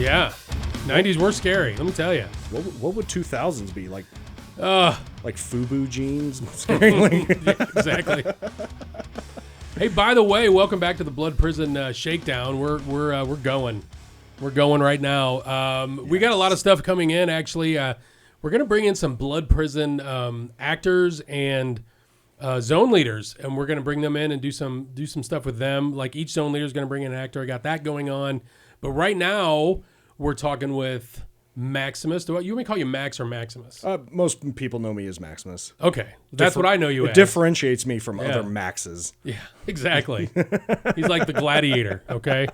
Yeah. 90s were scary, let me tell you. What would 2000s be like? Uh, Like FUBU jeans? Scaringly. yeah, exactly. Hey, by the way, welcome back to the Blood Prison Shakedown. We're going. We're going right now. We got a lot of stuff coming in, actually. We're going to bring in some Blood Prison actors and zone leaders, and we're going to bring them in and do some stuff with them. Like each zone leader is going to bring in an actor. I got that going on. But right now, we're talking with Maximus. You want me to call you Max or Maximus? Most people know me as Maximus. Okay. That's what I know you as. It differentiates me from other Maxes. Yeah, exactly. He's like the gladiator, okay?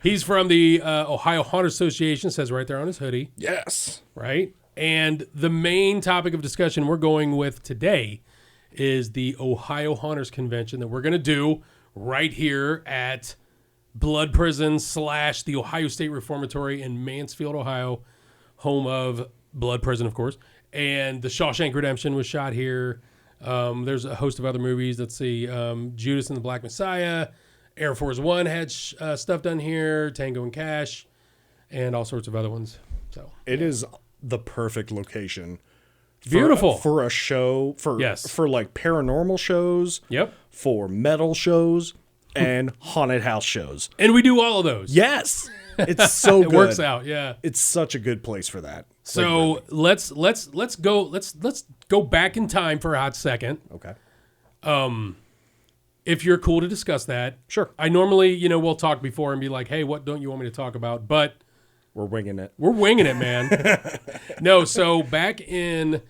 He's from the Ohio Haunters Association, says right there on his hoodie. Yes. Right? And the main topic of discussion we're going with today is the Ohio Haunters Convention that we're going to do right here at Blood Prison / the Ohio State Reformatory in Mansfield, Ohio, home of Blood Prison, of course. And The Shawshank Redemption was shot here. There's a host of other movies. Let's see. Judas and the Black Messiah. Air Force One had stuff done here. Tango and Cash. And all sorts of other ones. So it is the perfect location. Beautiful. For a show. For like paranormal shows. Yep. For metal shows. And haunted house shows. And we do all of those. Yes. It's so good. It works out, yeah. It's such a good place for that. So let's go back in time for a hot second. Okay. If you're cool to discuss that. Sure. I normally, we'll talk before and be like, hey, what don't you want me to talk about? But we're winging it. We're winging it, man. No, so back in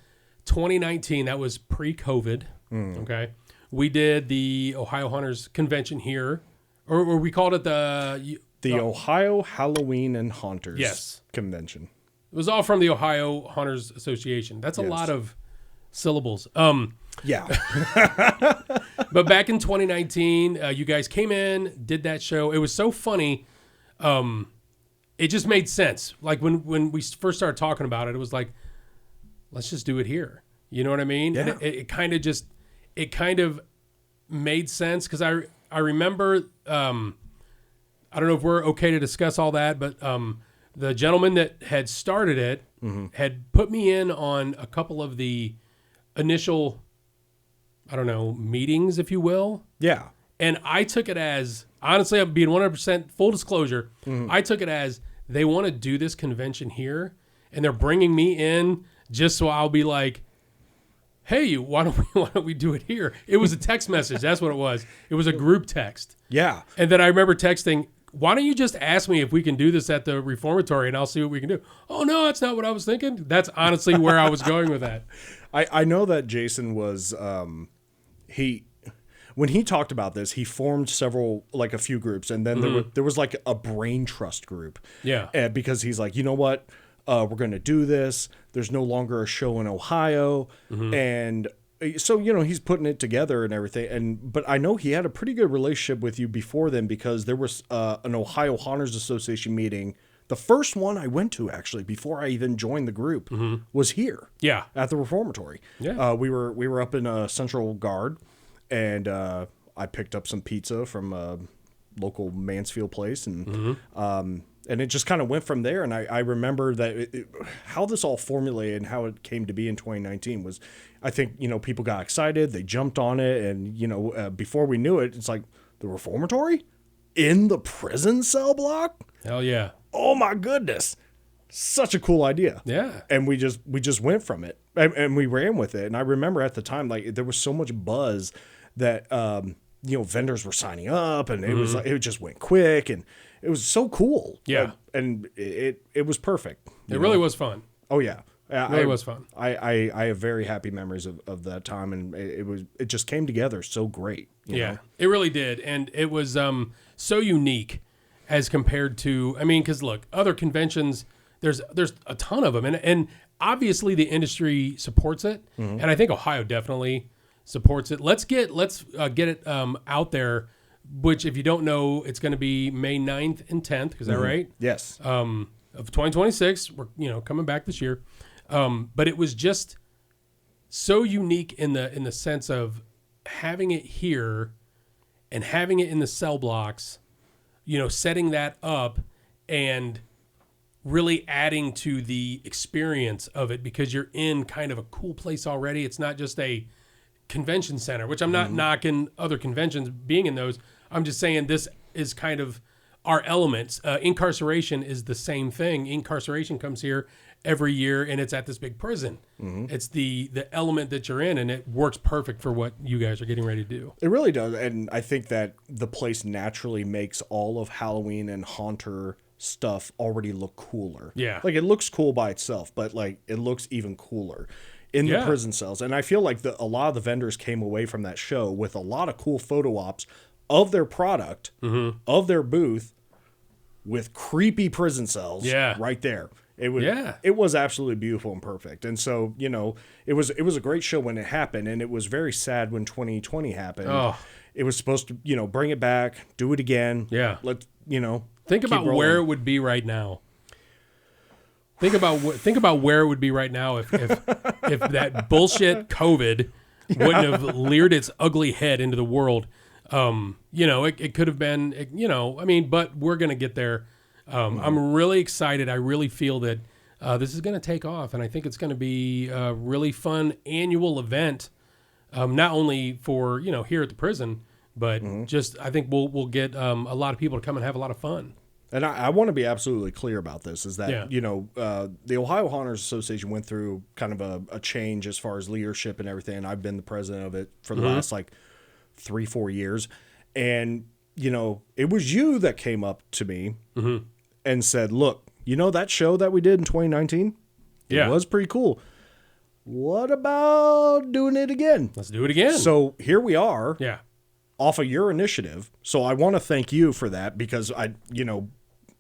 2019, that was pre-COVID. Okay. We did the Ohio Haunters Convention here, or we called it the Ohio Halloween and Haunters Convention. It was all from the Ohio Haunters Association. That's a lot of syllables. Yeah. But back in 2019, you guys came in, did that show. It was so funny. It just made sense. Like when we first started talking about it, it was like, let's just do it here. You know what I mean? Yeah. And it kind of made sense because I remember, I don't know if we're okay to discuss all that, but the gentleman that had started it had put me in on a couple of the initial, I don't know, meetings, if you will. Yeah. And I took it as, honestly, I'm being 100% full disclosure, I took it as they want to do this convention here, and they're bringing me in just so I'll be like, hey, why don't we do it here? It was a text message. That's what it was. It was a group text. Yeah. And then I remember texting, why don't you just ask me if we can do this at the Reformatory and I'll see what we can do. Oh, no, that's not what I was thinking. That's honestly where I was going with that. I know that Jason was, when he talked about this, he formed a few groups. And then there was like a brain trust group. Yeah. Because he's like, you know what? We're going to do this. There's no longer a show in Ohio. And so, he's putting it together and everything. But I know he had a pretty good relationship with you before then because there was an Ohio Haunters Association meeting. The first one I went to, actually, before I even joined the group, was here. Yeah. At the Reformatory. Yeah. We were up in Central Guard, and I picked up some pizza from a local Mansfield place, and it just kind of went from there. And I remember that how this all formulated and how it came to be in 2019 was, I think, people got excited. They jumped on it. And, before we knew it, it's like the Reformatory in the prison cell block. Hell yeah. Oh my goodness. Such a cool idea. Yeah. And we just went from it and we ran with it. And I remember at the time, like there was so much buzz that, vendors were signing up and it just went quick and it was so cool. Yeah. And it was perfect. It really was fun. Oh yeah. It really was fun. I have very happy memories of that time, and it just came together so great. You know? It really did. And it was so unique as compared to, because look, other conventions, there's a ton of them, and obviously the industry supports it, and I think Ohio definitely supports it. Let's get it out there. Which, if you don't know, it's going to be May 9th and 10th. Is that right? Yes. Of 2026. We're coming back this year. But it was just so unique in the sense of having it here and having it in the cell blocks, setting that up and really adding to the experience of it because you're in kind of a cool place already. It's not just a convention center, which I'm not knocking other conventions being in those. I'm just saying this is kind of our elements. Incarceration is the same thing. Incarceration comes here every year, and it's at this big prison. It's the element that you're in, and it works perfect for what you guys are getting ready to do. It really does, and I think that the place naturally makes all of Halloween and Haunter stuff already look cooler. Yeah. Like, it looks cool by itself, but, like, it looks even cooler in the prison cells. And I feel like a lot of the vendors came away from that show with a lot of cool photo ops of their product, of their booth, with creepy prison cells right there. It was absolutely beautiful and perfect. And so, you know, it was a great show when it happened, and it was very sad when 2020 happened. Oh. It was supposed to, you know, bring it back, do it again. Yeah. Think about where it would be right now. Think about where it would be right now if that bullshit COVID wouldn't have leered its ugly head into the world. It could have been, but we're going to get there. I'm really excited. I really feel that this is going to take off, and I think it's going to be a really fun annual event, not only for, here at the prison, but just I think we'll get a lot of people to come and have a lot of fun. And I want to be absolutely clear about this, is that, the Ohio Haunters Association went through kind of a change as far as leadership and everything, and I've been the president of it for the last, 3-4 years. And, it was you that came up to me and said, look, that show that we did in 2019? It was pretty cool. What about doing it again? Let's do it again. So here we are. Yeah. Off of your initiative. So I want to thank you for that, because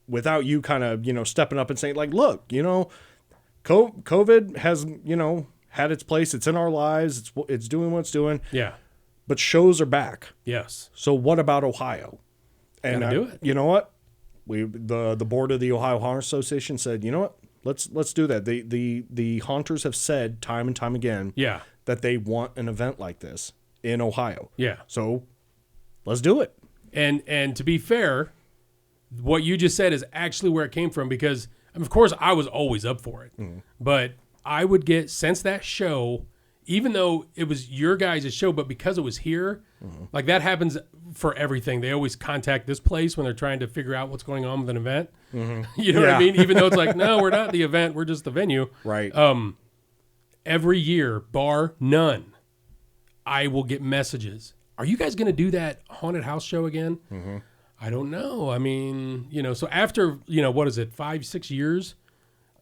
without you kind of, stepping up and saying, like, look, COVID has, had its place. It's in our lives. It's doing what it's doing. Yeah. But shows are back. Yes. So what about Ohio? And do it. You know what? The board of the Ohio Haunters Association said, you know what? Let's do that. The haunters have said time and time again that they want an event like this in Ohio. Yeah. So let's do it. And to be fair, what you just said is actually where it came from, because of course I was always up for it. But I would get, since that show, even though it was your guys' show, but because it was here, like that happens for everything. They always contact this place when they're trying to figure out what's going on with an event. You know what I mean? Even though it's like, no, we're not the event. We're just the venue. Right. Every year, bar none, I will get messages. Are you guys going to do that haunted house show again? I don't know. I mean, so after, what is it, 5-6 years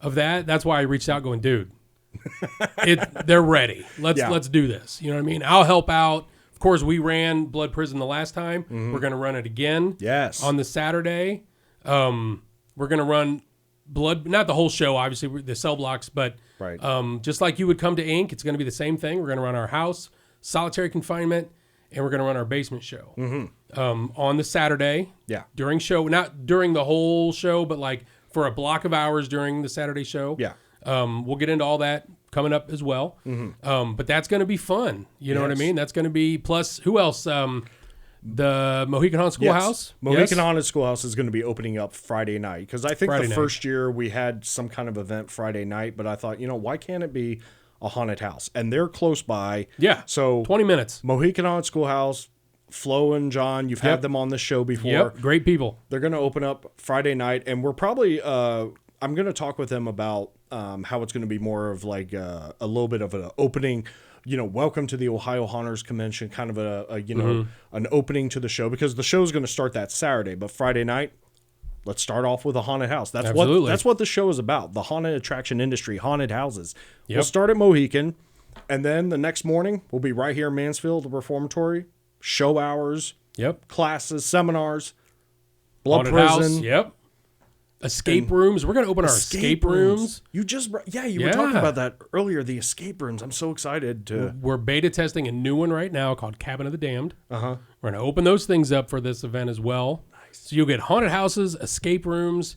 of that, that's why I reached out going, dude, they're ready. Let's do this. You know what I mean? I'll help out. Of course, we ran Blood Prison the last time. We're going to run it again. Yes. On the Saturday. We're going to run Blood, not the whole show, obviously, the cell blocks, but just like you would come to Inc., it's going to be the same thing. We're going to run our house, solitary confinement, and we're going to run our basement show on the Saturday. Yeah. During show, not during the whole show, but like for a block of hours during the Saturday show. Yeah. We'll get into all that coming up as well. But that's going to be fun. You know what I mean? That's going to be, plus who else? The Mohican Haunted Schoolhouse. Mohican Haunted Schoolhouse is going to be opening up Friday night, because I think first year we had some kind of event Friday night, but I thought, why can't it be a haunted house? And they're close by. Yeah. So 20 minutes. Mohican Haunted Schoolhouse, Flo and John, you've had them on this show before. Yep. Great people. They're going to open up Friday night, and we're probably I'm going to talk with them about how it's going to be more of like a little bit of an opening, welcome to the Ohio Haunters Convention, kind of an opening to the show, because the show is going to start that Saturday, but Friday night, let's start off with a haunted house. That's what the show is about. The haunted attraction industry, haunted houses. We'll start at Mohican, and then the next morning we'll be right here in Mansfield, the Reformatory, show hours, classes, seminars, Blood Prison. House. Escape rooms. We're going to open our escape rooms. You were talking about that earlier, the escape rooms. I'm so excited to... We're beta testing a new one right now called Cabin of the Damned. We're going to open those things up for this event as well. Nice. So you'll get haunted houses, escape rooms,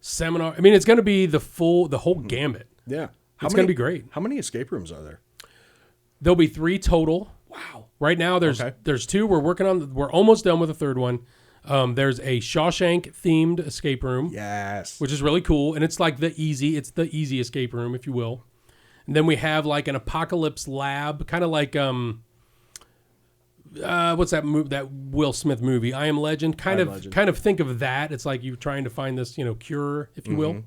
seminar. I mean, it's going to be the whole gambit. Yeah. It's going to be great. How many escape rooms are there? There'll be 3 total. Wow. Right now there's 2. We're working on. We're almost done with the third one. There's a Shawshank themed escape room. Yes. Which is really cool. And it's like the easy escape room, if you will. And then we have like an apocalypse lab, kind of like, what's that movie, that Will Smith movie, I Am Legend? Kind of think of that. It's like you're trying to find this, cure, if you will.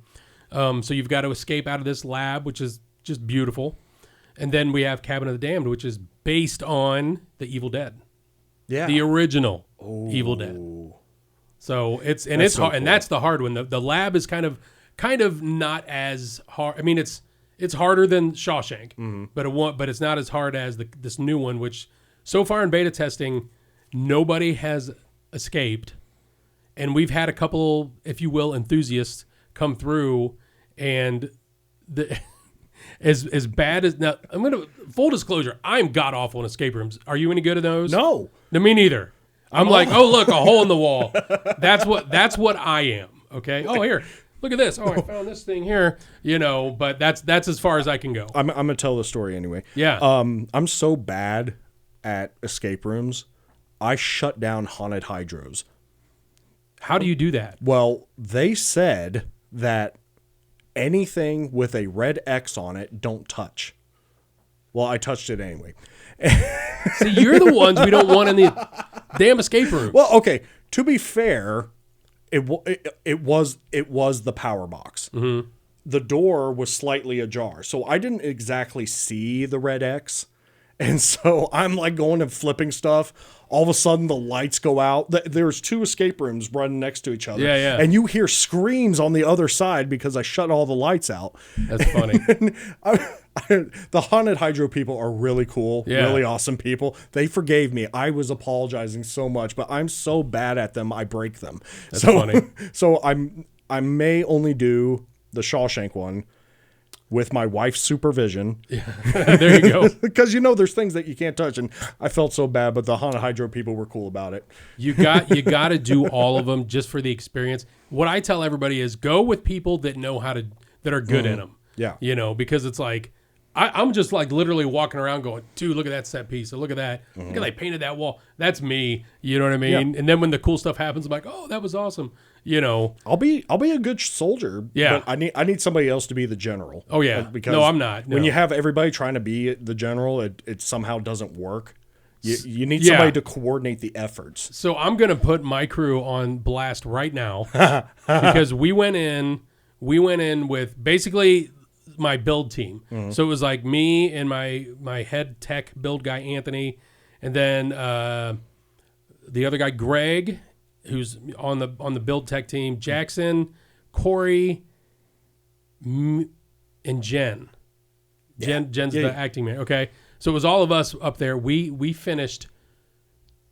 So you've got to escape out of this lab, which is just beautiful. And then we have Cabin of the Damned, which is based on The Evil Dead. Yeah. The original Evil Dead. So it's hard, cool. And that's the hard one. The lab is kind of not as hard. I mean, it's harder than Shawshank, but it's not as hard as this new one, which so far in beta testing, nobody has escaped. And we've had a couple, if you will, enthusiasts come through, and as bad as now, full disclosure, I'm god awful in escape rooms. Are you any good at those? No, me neither. I'm like, oh look, a hole in the wall. That's what I am. Okay. Oh, here, look at this. Oh, I found this thing here. But that's as far as I can go. I'm gonna tell the story anyway. Yeah. I'm so bad at escape rooms, I shut down haunted hydros. How do you do that? Well, they said that anything with a red X on it, don't touch. Well, I touched it anyway. See, you're the ones we don't want in the damn escape room. Well, okay. To be fair, it was the power box. Mm-hmm. The door was slightly ajar, so I didn't exactly see the red X. And so I'm like going and flipping stuff. All of a sudden, the lights go out. There's two escape rooms running next to each other. Yeah. And you hear screams on the other side because I shut all the lights out. That's funny. The haunted hydro people are really cool, yeah. Really awesome people. They forgave me. I was apologizing so much, but I'm so bad at them, I break them. That's funny. So I may only do the Shawshank one with my wife's supervision. Yeah. There you go. Because there's things that you can't touch, and I felt so bad, but the haunted hydro people were cool about it. You got to do all of them just for the experience. What I tell everybody is go with people that know that are good in them. Yeah. Because it's like I'm just like literally walking around going, dude, look at that set piece. Look at that. Look at they painted that wall. That's me. You know what I mean? Yeah. And then when the cool stuff happens, I'm like, oh, that was awesome. I'll be a good soldier. Yeah. But I need somebody else to be the general. Oh yeah. Because no, I'm not. No. When you have everybody trying to be the general, it somehow doesn't work. You need somebody to coordinate the efforts. So I'm gonna put my crew on blast right now because we went in with basically my build team. Mm-hmm. So it was like me and my head tech build guy Anthony, and then the other guy Greg, who's on the build tech team, Jackson, Corey, and Jen. Jen's the acting man. Okay, so it was all of us up there. We finished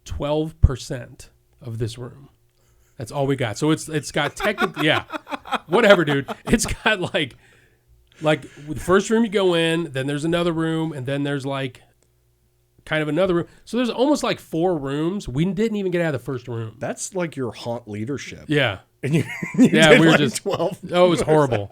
12% of this room. That's all we got. So it's got technically whatever, dude. It's got like the first room you go in, then there's another room, and then there's like kind of another room. So there's almost like 4 rooms. We didn't even get out of the first room. That's like your haunt leadership. Yeah. And you we were like just 12. Oh, it was horrible.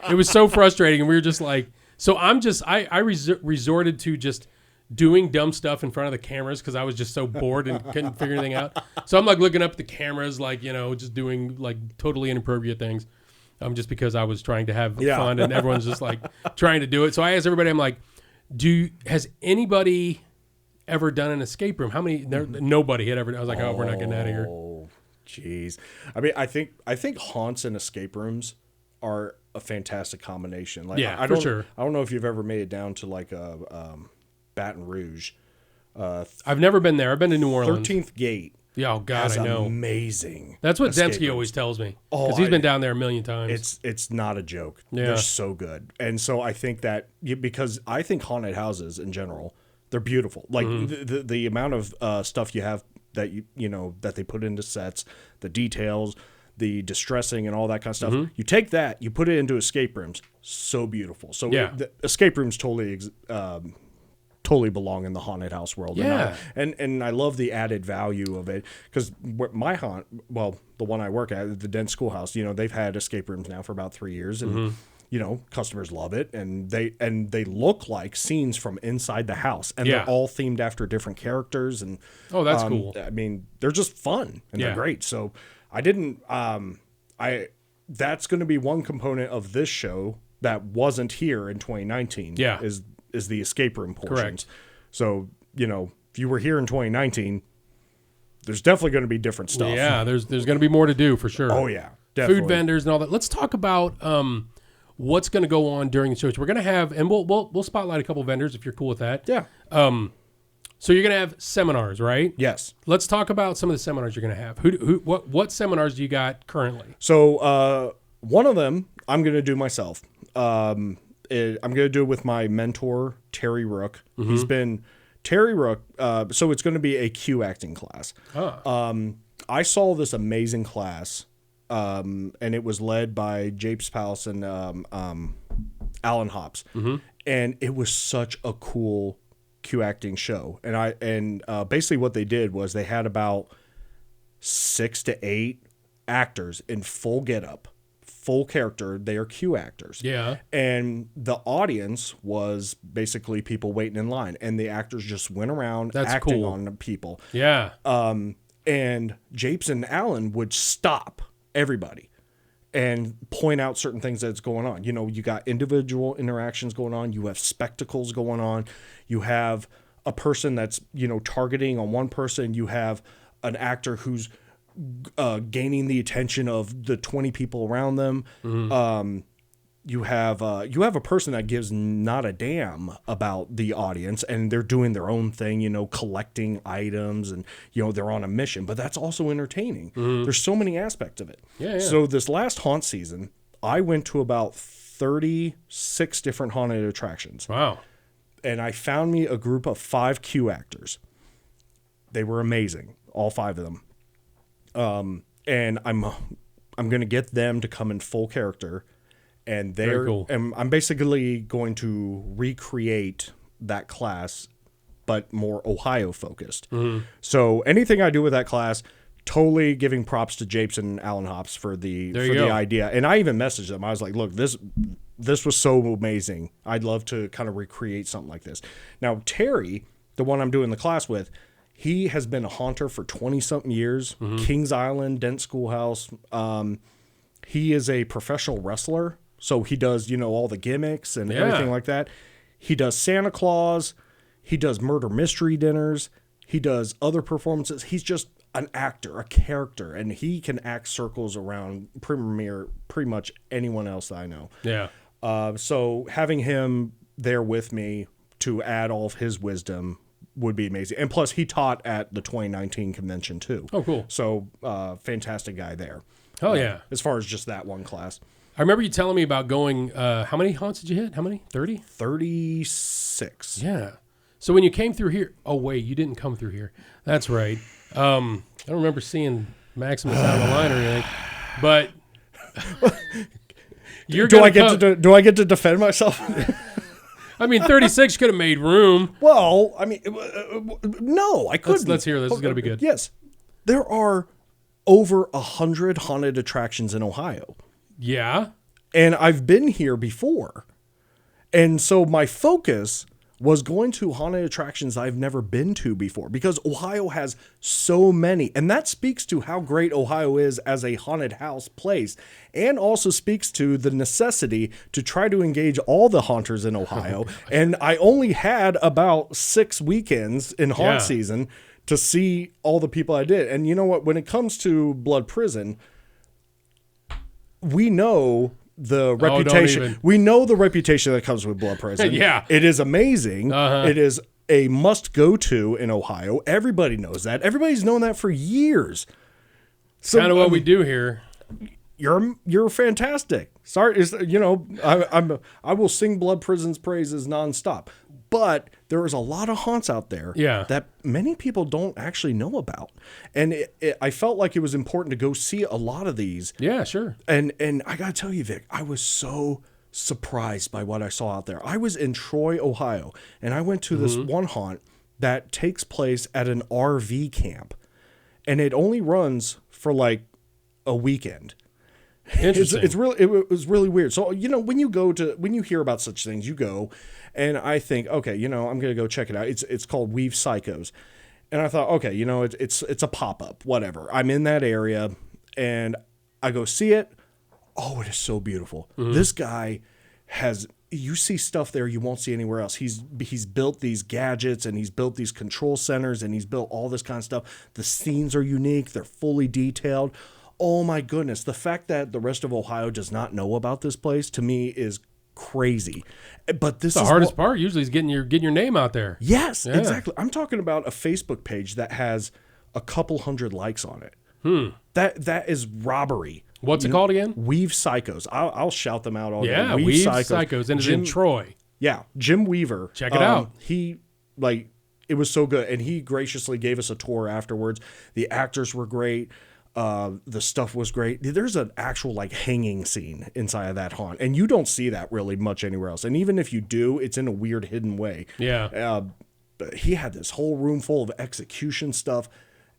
It was so frustrating, and we were just like, so I resorted to just doing dumb stuff in front of the cameras because I was just so bored and couldn't figure anything out. So I'm like looking up at the cameras, like, just doing like totally inappropriate things. Just because I was trying to have fun and everyone's just like trying to do it. So I asked everybody, I'm like, has anybody ever done an escape room? How many? Nobody had ever. I was like, we're not getting out of here. Oh, jeez. I mean, I think haunts and escape rooms are a fantastic combination. Like, for sure. I don't know if you've ever made it down to like Baton Rouge. I've never been there. I've been to New Orleans. 13th Gate. Yeah, oh God, I know. Amazing. That's what Dembski always tells me because he's been down there a million times. It's not a joke. Yeah. They're so good, and so I think that because I think haunted houses in general, they're beautiful. Like the amount of stuff you have that that they put into sets, the details, the distressing, and all that kind of stuff. Mm-hmm. You take that, you put it into escape rooms. So beautiful. So the escape rooms totally belong in the haunted house world. Yeah. And I love the added value of it because my the one I work at, the Dent Schoolhouse, they've had escape rooms now for about 3 years. And customers love it, and they look like scenes from inside the house, and they're all themed after different characters. And that's cool. I mean, they're just fun and they're great. So I didn't. That's going to be one component of this show that wasn't here in 2019. Yeah, is the escape room portions. Correct. So if you were here in 2019, there's definitely going to be different stuff. Yeah, there's going to be more to do for sure. Oh yeah, definitely. Food vendors and all that. Let's talk about what's going to go on during the show. So we're going to have, and we'll spotlight a couple vendors if you're cool with that. Yeah. So you're going to have seminars, right? Yes. Let's talk about some of the seminars you're going to have. What seminars do you got currently? So one of them I'm going to do myself. I'm going to do it with my mentor, Terry Rook. Mm-hmm. He's been Terry Rook. So it's going to be a Q acting class. I saw this amazing class, and it was led by Japes Palace and Alan Hops. Mm-hmm. And it was such a cool Q acting show. And basically what they did was they had about 6 to 8 actors in full getup, full character. They are Q actors. Yeah. And the audience was basically people waiting in line, and the actors just went around acting on people. Yeah. And Japes and Alan would stop everybody and point out certain things that's going on. You got individual interactions going on. You have spectacles going on. You have a person that's, targeting on one person. You have an actor who's gaining the attention of the 20 people around them. Mm-hmm. You have a person that gives not a damn about the audience, and they're doing their own thing, collecting items, and they're on a mission. But that's also entertaining. Mm-hmm. There's so many aspects of it. Yeah. So this last haunt season, I went to about 36 different haunted attractions. Wow! And I found me a group of 5 Q actors. They were amazing, all 5 of them. And I'm going to get them to come in full character. And they're cool. And I'm basically going to recreate that class, but more Ohio focused. Mm-hmm. So anything I do with that class, totally giving props to Japes and Alan Hops for the idea. And I even messaged them. I was like, look, this was so amazing. I'd love to kind of recreate something like this. Now, Terry, the one I'm doing the class with, he has been a haunter for 20-something years. Mm-hmm. Kings Island, Dent Schoolhouse. He is a professional wrestler. So he does, all the gimmicks and everything like that. He does Santa Claus. He does murder mystery dinners. He does other performances. He's just an actor, a character, and he can act circles around pretty much anyone else that I know. Yeah. So having him there with me to add all of his wisdom would be amazing. And plus, he taught at the 2019 convention too. Oh, cool. So fantastic guy there. Oh, yeah. As far as just that one class. I remember you telling me about going, how many haunts did you hit? How many? 30? 36. Yeah. So when you came through here, oh, wait, you didn't come through here. That's right. I don't remember seeing Maximus out of the line or anything, but do I get to defend myself? I mean, 36 could have made room. Well, I mean, no, I couldn't. Let's hear this. This is going to be good. Yes. There are over 100 haunted attractions in Ohio. Yeah. And I've been here before. And so my focus was going to haunted attractions I've never been to before, because Ohio has so many. And that speaks to how great Ohio is as a haunted house place, and also speaks to the necessity to try to engage all the haunters in Ohio. And I only had about 6 weekends in haunt season to see all the people I did. And you know what? When it comes to Blood Prison, we know the reputation. We know the reputation that comes with Blood Prison. Yeah. It is amazing. Uh-huh. It is a must go to in Ohio. Everybody knows that. Everybody's known that for years. So, kind of what we do here. You're fantastic. Sorry, I will sing Blood Prison's praises nonstop. But there is a lot of haunts out there that many people don't actually know about. And I felt like it was important to go see a lot of these. Yeah, sure. And I got to tell you, Vic, I was so surprised by what I saw out there. I was in Troy, Ohio, and I went to this one haunt that takes place at an RV camp. And it only runs for like a weekend. Interesting. It was really weird. So, when you hear about such things, you go, and I think, okay, I'm going to go check it out. It's called Weave Psychos. And I thought, okay, it's a pop-up, whatever. I'm in that area, and I go see it. Oh, it is so beautiful. Mm-hmm. This guy you see stuff there you won't see anywhere else. He's built these gadgets, and he's built these control centers, and he's built all this kind of stuff. The scenes are unique. They're fully detailed. Oh, my goodness. The fact that the rest of Ohio does not know about this place, to me, is crazy. But this is the hardest part usually is getting your name out there. Yes, exactly. I'm talking about a Facebook page that has a couple hundred likes on it. That is robbery. What's it called again? Weave Psychos. I'll shout them out all day. Yeah, Weave Psychos. And it's in Troy. Yeah, Jim Weaver. Check it out. It was so good, and he graciously gave us a tour afterwards. The actors were great. The stuff was great. There's an actual hanging scene inside of that haunt, and you don't see that really much anywhere else. And even if you do, it's in a weird hidden way. Yeah. But he had this whole room full of execution stuff.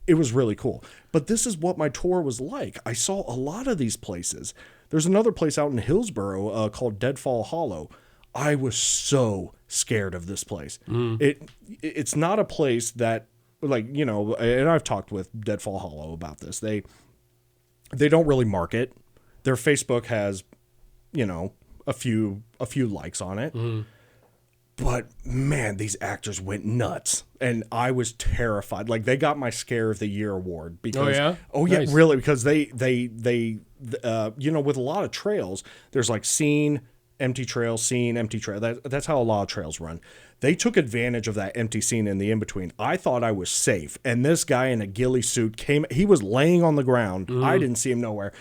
It was really cool. But this is what my tour was like. I saw a lot of these places. There's another place out in Hillsboro called Deadfall Hollow. I was so scared of this place. It's not a place that, and I've talked with Deadfall Hollow about this. They don't really market. Their Facebook has, a few likes on it. But man, these actors went nuts, and I was terrified. They got my Scare of the Year award because Nice. Really, because they with a lot of trails, there's scene, empty trail, scene, empty trail. That's how a lot of trails run. They took advantage of that empty scene in the in-between. I thought I was safe, and this guy in a ghillie suit came. He was laying on the ground. I didn't see him nowhere.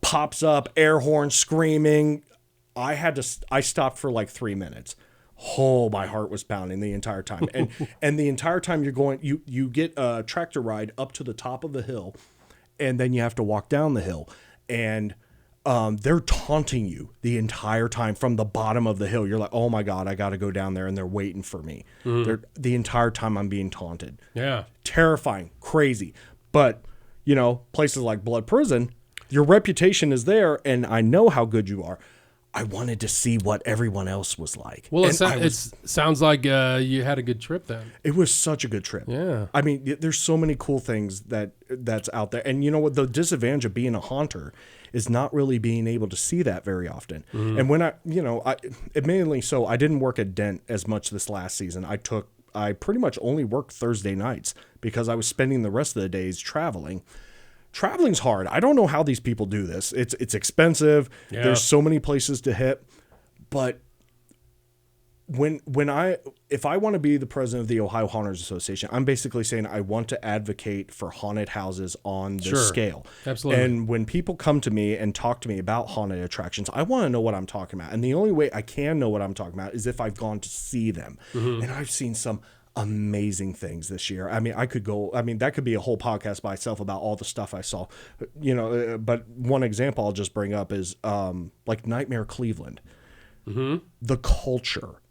Pops up, air horn, screaming. I stopped for 3 minutes. Oh, my heart was pounding the entire time. And the entire time you get a tractor ride up to the top of the hill, and then you have to walk down the hill. And they're taunting you the entire time from the bottom of the hill. You're like, oh my God, I got to go down there, and they're waiting for me. The entire time I'm being taunted. Yeah. Terrifying, crazy. But, places like Blood Prison, your reputation is there, and I know how good you are. I wanted to see what everyone else was like. Well, it sounds like you had a good trip then. It was such a good trip. Yeah. I mean, there's so many cool things that's out there. And you know what? The disadvantage of being a haunter is not really being able to see that very often. And when admittedly so, I didn't work at Dent as much this last season. I pretty much only worked Thursday nights because I was spending the rest of the days traveling. Traveling's hard. I don't know how these people do this. It's expensive. Yeah. There's so many places to hit. But if I want to be the president of the Ohio Haunters Association, I'm basically saying I want to advocate for haunted houses on this scale. Absolutely. And when people come to me and talk to me about haunted attractions, I want to know what I'm talking about. And the only way I can know what I'm talking about is if I've gone to see them. And I've seen some amazing things this year. I mean, that could be a whole podcast by itself about all the stuff I saw, but one example I'll just bring up is Nightmare Cleveland. The culture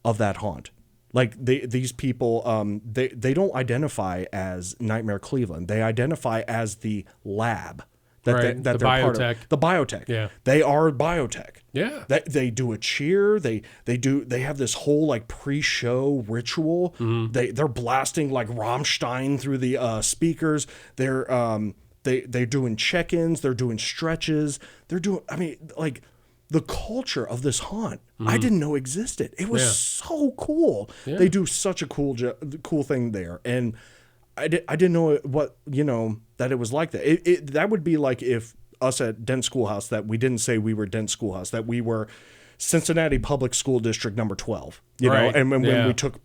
of that haunt. These people, they don't identify as Nightmare Cleveland. They identify as the lab. That they're biotech. Part of. The biotech. Yeah. They are biotech. Yeah. They do a cheer. They have this whole pre-show ritual. They're blasting Rammstein through the speakers. They're doing check-ins. They're doing stretches. The culture of this haunt, I didn't know existed. It was so cool. Yeah. They do such a cool thing there. And I didn't know that it was like that. That would be like if us at Dent Schoolhouse, that we didn't say we were Dent Schoolhouse, that we were Cincinnati Public School District number 12, and when we took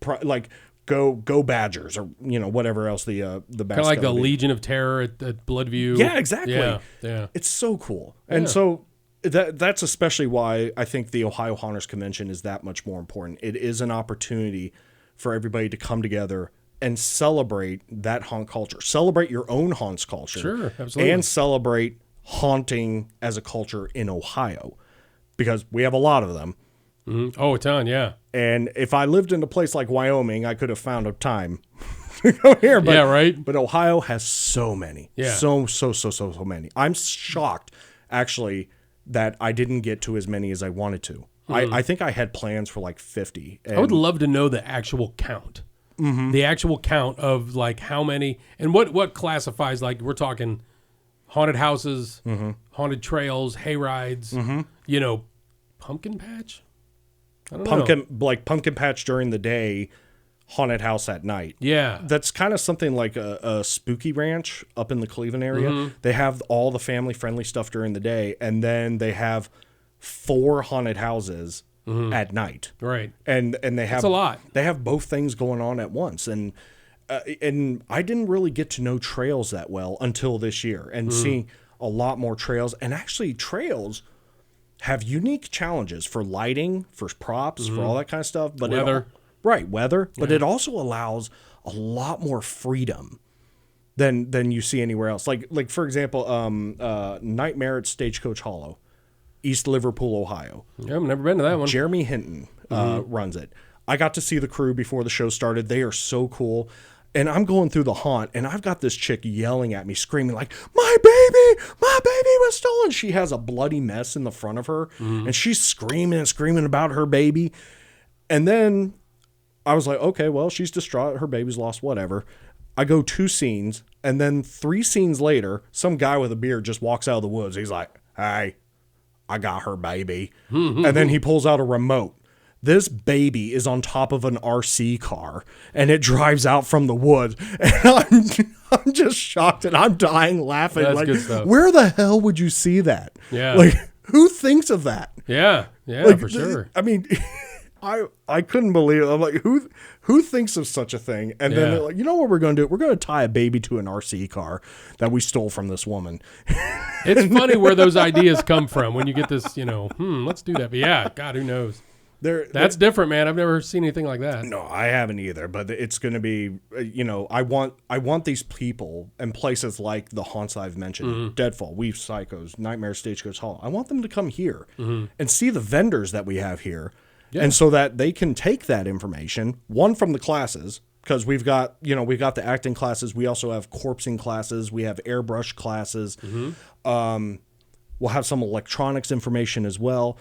go Badgers or whatever else the kind of like the Legion of Terror at Bloodview. Yeah, exactly. Yeah. It's so cool. And so that's especially why I think the Ohio Haunters Convention is that much more important. It is an opportunity for everybody to come together and celebrate that haunt culture. Celebrate your own haunts culture. Sure, absolutely. And celebrate haunting as a culture in Ohio, because we have a lot of them. Oh, a ton, yeah. And if I lived in a place like Wyoming, I could have found a time to go here. But, yeah, right. But Ohio has so many. Yeah. So many. I'm shocked actually, that I didn't get to as many as I wanted to. I think I had plans for like 50. I would love to know the actual count. The actual count of like how many and what classifies, like we're talking haunted houses, haunted trails, hay rides, pumpkin patch. I don't know. Like pumpkin patch during the day, haunted house at night. Yeah, that's kind of something like a spooky ranch up in the Cleveland area. They have all the family friendly stuff during the day, and then they have 4 haunted houses at night. Right. And they have that's a lot. They have both things going on at once. And I didn't really get to know trails that well until this year, and seeing a lot more trails. And actually trails have unique challenges for lighting, for props, for all that kind of stuff. But weather. Weather. But it also allows a lot more freedom than you see anywhere else. Like for example, Nightmare at Stagecoach Hollow, East Liverpool, Ohio. Yeah, I've never been to that one. Jeremy Hinton runs it. I got to see the crew before the show started. They are so cool. And I'm going through the haunt, and I've got this chick yelling at me, screaming like, my baby was stolen. She has a bloody mess in the front of her, and she's screaming and screaming about her baby. And then I was like, okay, well, she's distraught. Her baby's lost, whatever. I go 2 scenes, and then 3 scenes later, some guy with a beard just walks out of the woods. He's like, hey, I got her baby. And then he pulls out a remote. This baby is on top of an RC car, and it drives out from the woods. And I'm just shocked, and I'm dying laughing. That's like, good stuff. Where the hell would you see that? Yeah. Like, who thinks of that? Yeah, Like, for sure. I mean, I couldn't believe it. I'm like, who thinks of such a thing? And then they're like, you know what we're going to do? We're going to tie a baby to an RC car that we stole from this woman. It's funny where those ideas come from when you get this, let's do that. But yeah, God, who knows? That's different, man. I've never seen anything like that. No, I haven't either. But it's going to be, I want these people and places like the haunts I've mentioned, Deadfall, Weave Psychos, Nightmare Stagecoach Hall. I want them to come here and see the vendors that we have here. Yeah. And so that they can take that information, one from the classes, because we've got the acting classes. We also have corpsing classes. We have airbrush classes. We'll have some electronics information as well.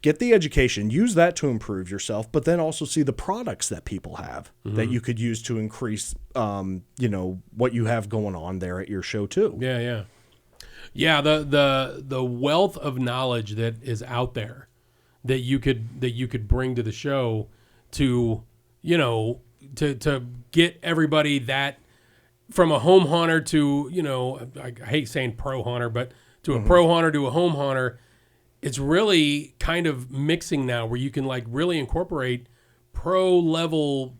Get the education, use that to improve yourself, but then also see the products that people have that you could use to increase, what you have going on there at your show too. Yeah. Yeah. The wealth of knowledge that is out there that you could bring to the show to get everybody that from a home haunter to, I hate saying pro haunter, but to a pro haunter to a home haunter. It's really kind of mixing now where you can like really incorporate pro level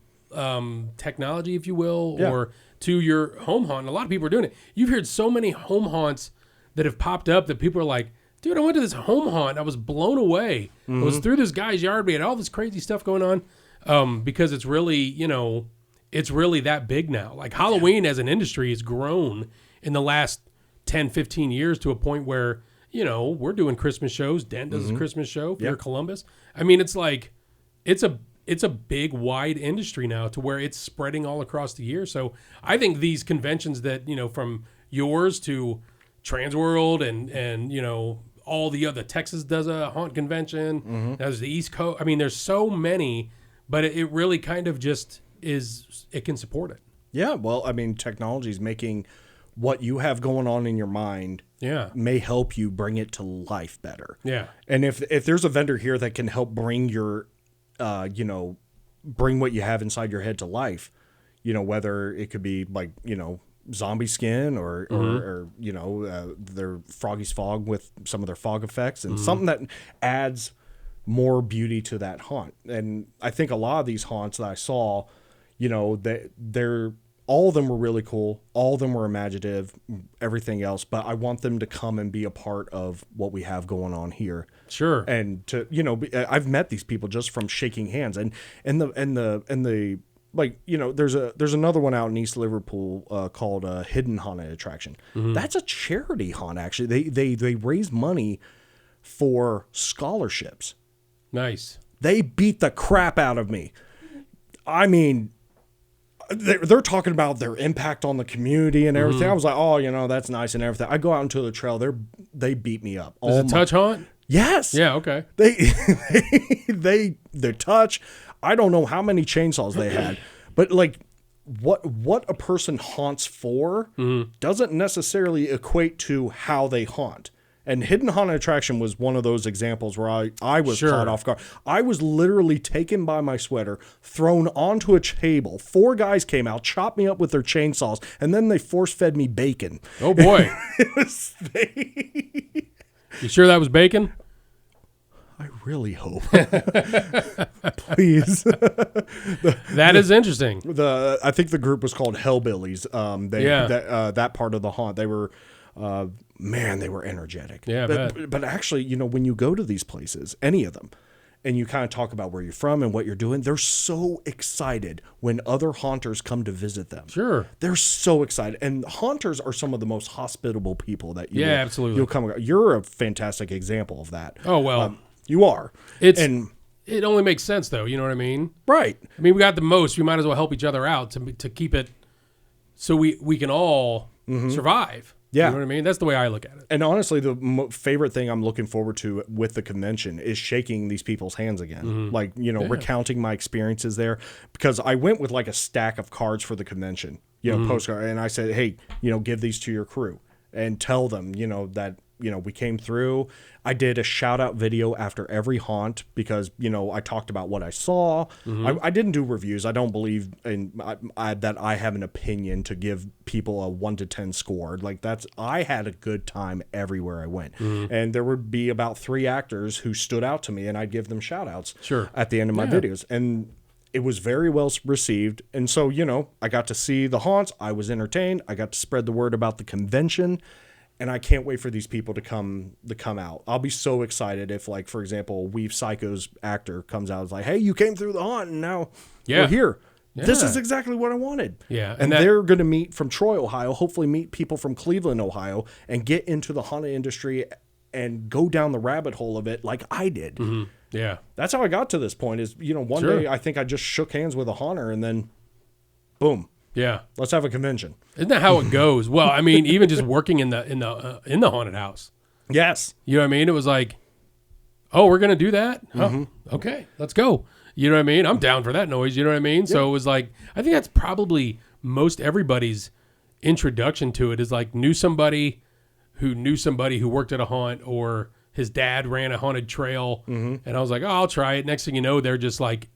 technology, if you will, or to your home haunt. And a lot of people are doing it. You've heard so many home haunts that have popped up that people are like, dude, I went to this home haunt. I was blown away. I was through this guy's yard. We had all this crazy stuff going on because it's really, it's really that big now. Like Halloween as an industry has grown in the last 10, 15 years to a point where, we're doing Christmas shows. Dent does a Christmas show for Columbus. I mean, it's like, it's a big, wide industry now to where it's spreading all across the year. So I think these conventions that, from yours to Transworld and all the other, Texas does a haunt convention. There's the East Coast. I mean, there's so many, but it really kind of just it can support it. Yeah. Well, I mean, technology is making what you have going on in your mind may help you bring it to life better. Yeah. And if there's a vendor here that can help bring your, bring what you have inside your head to life, whether it could be like, zombie skin or their Froggy's Fog with some of their fog effects and something that adds more beauty to that haunt. And I think a lot of these haunts that I saw, they're all of them were really cool. All of them were imaginative, everything else. But I want them to come and be a part of what we have going on here. Sure. And to, I've met these people just from shaking hands and the like, there's another one out in East Liverpool called Hidden Haunted Attraction. That's a charity haunt, actually. They raise money for scholarships. Nice. They beat the crap out of me. I mean, they're talking about their impact on the community and everything. I was like, oh, that's nice and everything. I go out into the trail. They beat me up. Is it touch hunt? Yes. Yeah. Okay. They touch. I don't know how many chainsaws they had, but like what a person haunts for doesn't necessarily equate to how they haunt. And Hidden Haunted Attraction was one of those examples where I was caught off guard. I was literally taken by my sweater, thrown onto a table. 4 guys came out, chopped me up with their chainsaws, and then they force-fed me bacon. Oh, boy. You sure that was bacon? I really hope. Please. That is interesting. I think the group was called Hellbillies. That part of the haunt, they were... they were energetic. Yeah, but actually, when you go to these places, any of them, and you kind of talk about where you're from and what you're doing, they're so excited when other haunters come to visit them. Sure. They're so excited. And haunters are some of the most hospitable people that absolutely. You'll come across. You're a fantastic example of that. Oh, well. You are. It only makes sense, though. You know what I mean? Right. I mean, we got the most. We might as well help each other out to keep it so we can all survive. Yeah. You know what I mean? That's the way I look at it. And honestly, the favorite thing I'm looking forward to with the convention is shaking these people's hands again. Like, recounting my experiences there. Because I went with like a stack of cards for the convention, postcard. And I said, hey, give these to your crew and tell them, that, we came through. I did a shout out video after every haunt because, I talked about what I saw. I didn't do reviews. I don't believe in that I have an opinion to give people a 1 to 10 score. Like I had a good time everywhere I went. And there would be about 3 actors who stood out to me and I'd give them shout outs at the end of my videos. And it was very well received. And so, I got to see the haunts. I was entertained. I got to spread the word about the convention. And I can't wait for these people to come out. I'll be so excited if, like, for example, Weave Psycho's actor comes out and is like, hey, you came through the haunt and now we're here. Yeah. This is exactly what I wanted. Yeah. And they're going to meet from Troy, Ohio, hopefully meet people from Cleveland, Ohio, and get into the haunted industry and go down the rabbit hole of it like I did. Yeah. That's how I got to this point is, one day I think I just shook hands with a haunter and then boom. Yeah. Let's have a convention. Isn't that how it goes? Well, I mean, even just working in the haunted house. Yes. You know what I mean? It was like, oh, we're going to do that? Oh, okay, let's go. You know what I mean? I'm down for that noise. You know what I mean? Yep. So it was like, I think that's probably most everybody's introduction to it is like knew somebody who worked at a haunt or his dad ran a haunted trail. And I was like, oh, I'll try it. Next thing you know, they're just like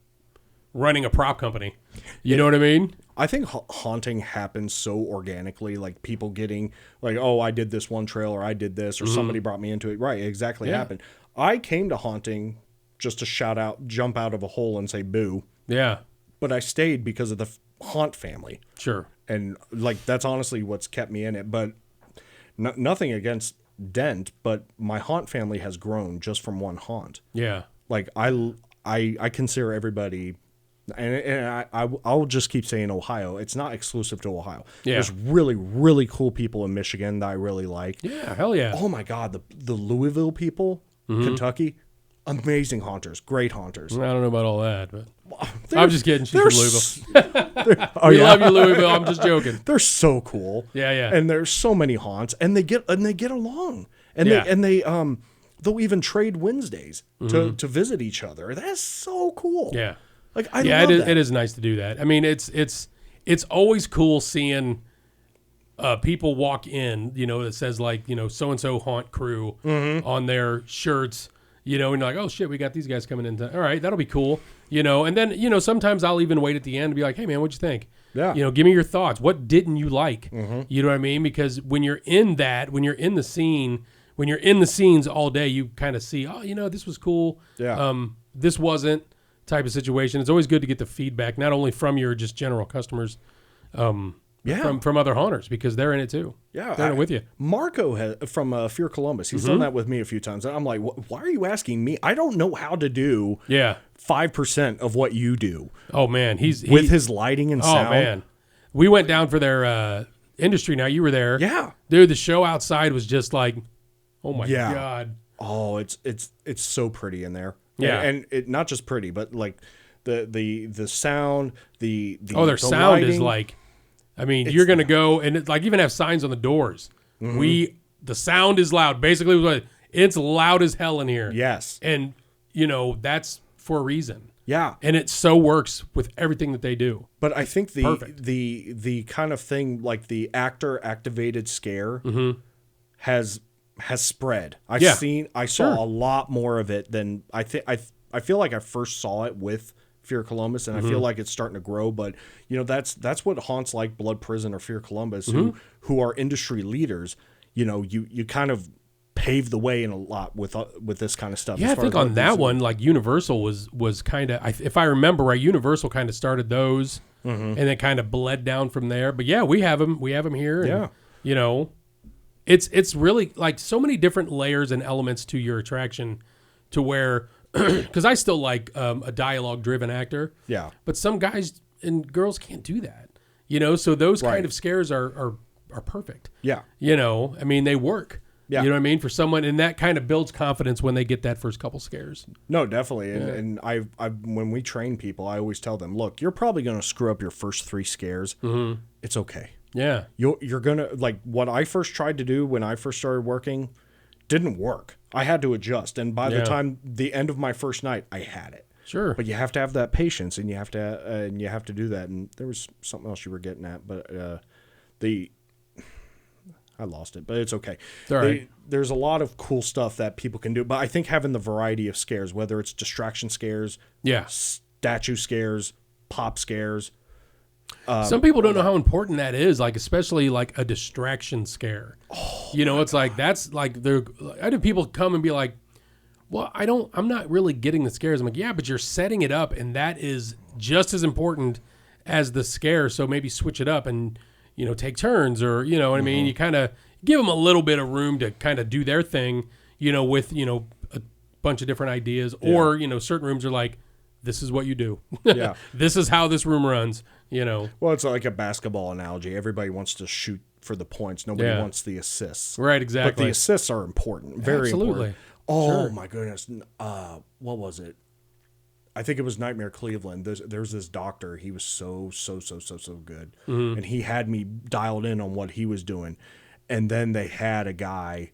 running a prop company. You know what I mean? I think haunting happens so organically, like people getting like, oh, I did this one trail or I did this or somebody brought me into it. Right, exactly happened. I came to haunting just to shout out, jump out of a hole and say boo. Yeah. But I stayed because of the haunt family. Sure. And like that's honestly what's kept me in it. But nothing against Dent, but my haunt family has grown just from one haunt. Yeah. Like I consider everybody... And I'll just keep saying Ohio. It's not exclusive to Ohio. Yeah. There's really, really cool people in Michigan that I really like. Yeah, hell yeah. Oh, my God. The Louisville people, Kentucky, amazing haunters. Great haunters. I don't know about all that, but I'm just kidding. She's from Louisville. We love you, Louisville. I'm just joking. They're so cool. Yeah, yeah. And there's so many haunts, and they get along. And they'll even trade Wednesdays to visit each other. That's so cool. Yeah. Like I love that. It is nice to do that. I mean, it's always cool seeing people walk in, that says like, so and so haunt crew on their shirts, and you're like, oh shit, we got these guys coming in. All right, that'll be cool, and then sometimes I'll even wait at the end and be like, hey man, what'd you think? Yeah, give me your thoughts. What didn't you like? You know what I mean? Because when you're in the scenes all day, you kind of see, oh, this was cool. Yeah. This wasn't. Type of situation. It's always good to get the feedback, not only from your just general customers, from other haunters because they're in it too. Yeah, they're in it with you. Marco from Fear Columbus, he's done that with me a few times, and I'm like, why are you asking me? I don't know how to do 5% of what you do. Oh man, he's with his lighting and sound. Oh man, we went down for their industry night. You were there, yeah, dude. The show outside was just like, oh my god. Oh, it's so pretty in there. Yeah, and it not just pretty, but like The sound, the their the sound lighting. is like, I mean, you're gonna go and it, like even have signs on the doors. The sound is loud. Basically, it's loud as hell in here. Yes, and that's for a reason. Yeah, and it so works with everything that they do. But I think Perfect. the kind of thing like the actor activated scare has spread. I saw a lot more of it than I think. I feel like I first saw it with Fear Columbus, and I feel like it's starting to grow. But that's what haunts like Blood Prison or Fear Columbus, who are industry leaders. You kind of pave the way in a lot with this kind of stuff. Yeah, I think on that one, like Universal was kind of, if I remember right, Universal kind of started those, and then kind of bled down from there. But yeah, we have them here. And, it's really like so many different layers and elements to your attraction, to where, because I still like a dialogue-driven actor. Yeah. But some guys and girls can't do that. So those kind of scares are perfect. Yeah. I mean, they work. Yeah. You know what I mean? For someone, and that kind of builds confidence when they get that first couple scares. No, definitely. And I when we train people, I always tell them, look, you're probably going to screw up your first 3 scares. It's okay. Yeah. You're going to, like, what I first tried to do when I first started working didn't work. I had to adjust. And by the time the end of my first night, I had it. Sure. But you have to have that patience, and you have to do that. And there was something else you were getting at, but I lost it, but it's okay. It's all right. There's a lot of cool stuff that people can do, but I think having the variety of scares, whether it's distraction scares, statue scares, pop scares. Some people don't know how important that is, like especially like a distraction scare. Oh, it's like that's like I have people come and be like, "Well, I'm not really getting the scares." I'm like, "Yeah, but you're setting it up, and that is just as important as the scare. So maybe switch it up and." Take turns, or, what I mean? You kind of give them a little bit of room to kind of do their thing, with, a bunch of different ideas. Yeah. Or, certain rooms are like, this is what you do. Yeah. This is how this room runs, Well, it's like a basketball analogy. Everybody wants to shoot for the points. Nobody wants the assists. Right, exactly. But the assists are important. Very important. Oh, my goodness. What was it? I think it was Nightmare Cleveland. There's this doctor. He was so good. And he had me dialed in on what he was doing. And then they had a guy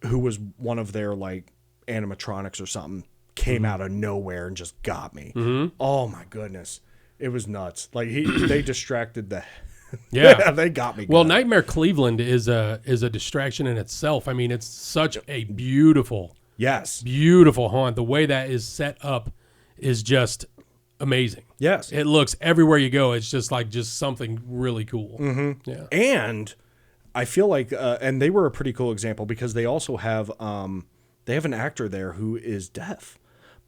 who was one of their like animatronics or something, came out of nowhere and just got me. Oh my goodness. It was nuts. Like they distracted the yeah, they got me. Well, good. Nightmare Cleveland is a distraction in itself. I mean, it's such a beautiful haunt. The way that is set up is just amazing. Yes. It looks everywhere you go. It's just something really cool. Yeah. And I feel like, and they were a pretty cool example because they also have, they have an actor there who is deaf,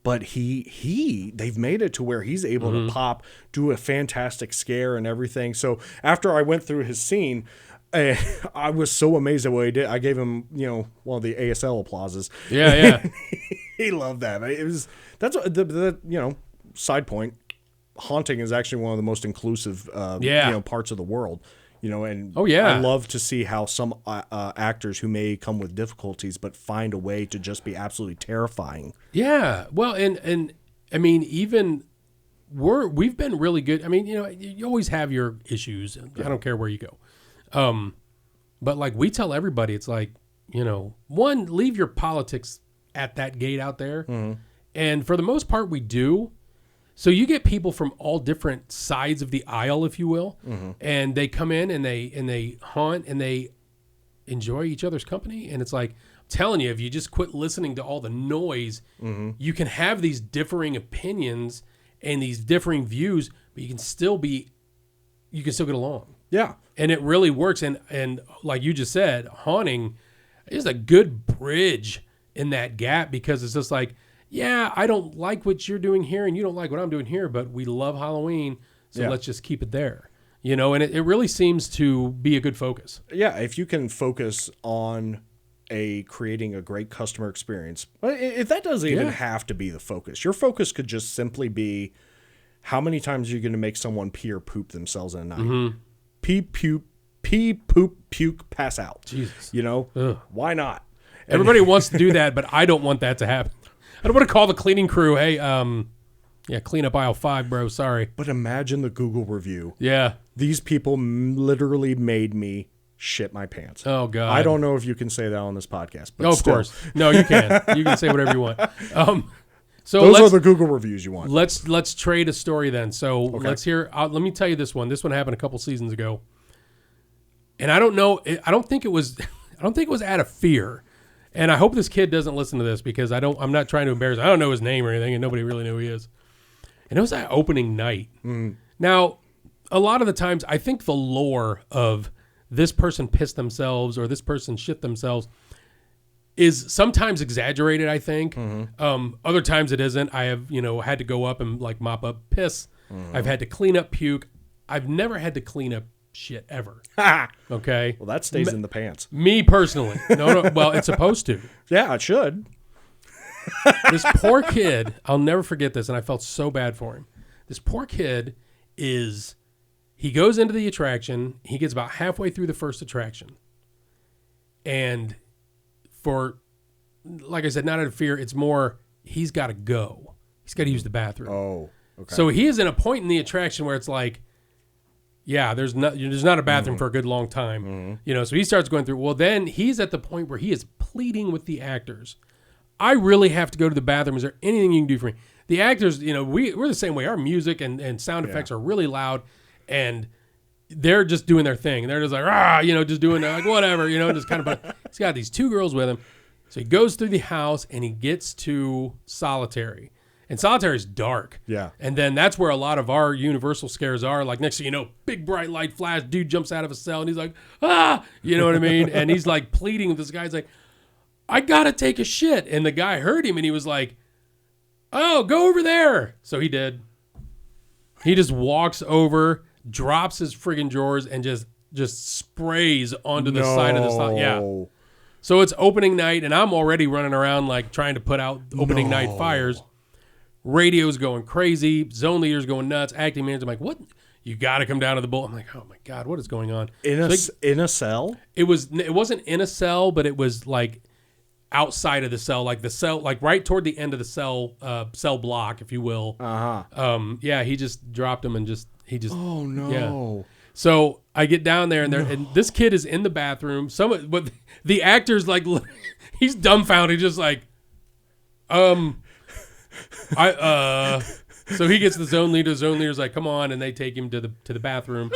but they've made it to where he's able to do a fantastic scare and everything. So after I went through his scene, I was so amazed at what he did. I gave him, one of the ASL applauses. Yeah, yeah. He loved that. That's side point. Haunting is actually one of the most inclusive, parts of the world. And I love to see how some actors who may come with difficulties but find a way to just be absolutely terrifying. Yeah. Well, and I mean, even we've been really good. I mean, you always have your issues. I don't care where you go. But like we tell everybody, it's like, one, leave your politics at that gate out there. And for the most part, we do. So you get people from all different sides of the aisle, if you will, and they come in and they haunt and they enjoy each other's company. And it's like, I'm telling you, if you just quit listening to all the noise, you can have these differing opinions and these differing views, but you can still get along. Yeah. And it really works. And like you just said, haunting is a good bridge in that gap, because it's just like, yeah, I don't like what you're doing here and you don't like what I'm doing here, but we love Halloween, so let's just keep it there. And it really seems to be a good focus. Yeah, if you can focus on creating a great customer experience, if that doesn't even have to be the focus. Your focus could just simply be, how many times are you going to make someone pee or poop themselves in a night? Pee, poop, puke, pass out. Jesus. Why not? Everybody wants to do that, but I don't want that to happen. I don't want to call the cleaning crew, hey, Yeah, clean up aisle 5, bro. Sorry. But imagine the Google review. Yeah. These people literally made me shit my pants. Oh, God. I don't know if you can say that on this podcast. But of course. No, you can. You can say whatever you want. So those are the Google reviews you want. Let's trade a story then. So let's hear. Let me tell you this one. This one happened a couple seasons ago, and I don't know. I don't think it was. I don't think it was out of fear. And I hope this kid doesn't listen to this because I'm not trying to embarrass him. I don't know his name or anything, and nobody really knew who he is. And it was that opening night. Now, a lot of the times, I think the lore of this person pissed themselves or this person shit themselves is sometimes exaggerated, I think. Other times it isn't. I have, had to go up and like mop up piss. I've had to clean up puke. I've never had to clean up shit ever. Okay? Well, that stays in the pants. Me personally. No. Well, it's supposed to. Yeah, it should. This poor kid, I'll never forget this, and I felt so bad for him. This poor kid he goes into the attraction. He gets about halfway through the first attraction. And like I said, not out of fear, it's more he's got to go. He's got to use the bathroom. Oh, okay. So he is in a point in the attraction where it's like, yeah, there's not a bathroom for a good long time. So he starts going through. Well, then he's at the point where he is pleading with the actors. I really have to go to the bathroom. Is there anything you can do for me? The actors, we're the same way. Our music and sound effects are really loud, and they're just doing their thing. They're just like, just doing like whatever, just kind of. He's got these 2 girls with him. So he goes through the house and he gets to solitary. And solitary is dark. Yeah. And then that's where a lot of our universal scares are. Like next thing you know, big bright light flash, dude jumps out of a cell and he's like, you know what I mean? And he's like pleading with this guy. He's like, I gotta take a shit. And the guy heard him and he was like, oh, go over there. So he did. He just walks over, drops his friggin' drawers and just sprays onto the side of the slot. Yeah. So it's opening night and I'm already running around like trying to put out opening night fires. Radio's going crazy. Zone leader's going nuts. Acting manager's like, what? You got to come down to the bowl. I'm like, oh my God, what is going on? In a cell? It wasn't in a cell, but it was like outside of the cell, like the cell, like right toward the end of the cell block, if you will. Yeah, he just dropped him and he just. Oh no. Yeah. So I get down there and this kid is in the bathroom. But the actor's like, he's dumbfounded, just like, so he gets the zone leader. The zone leader's like, come on, and they take him to the bathroom.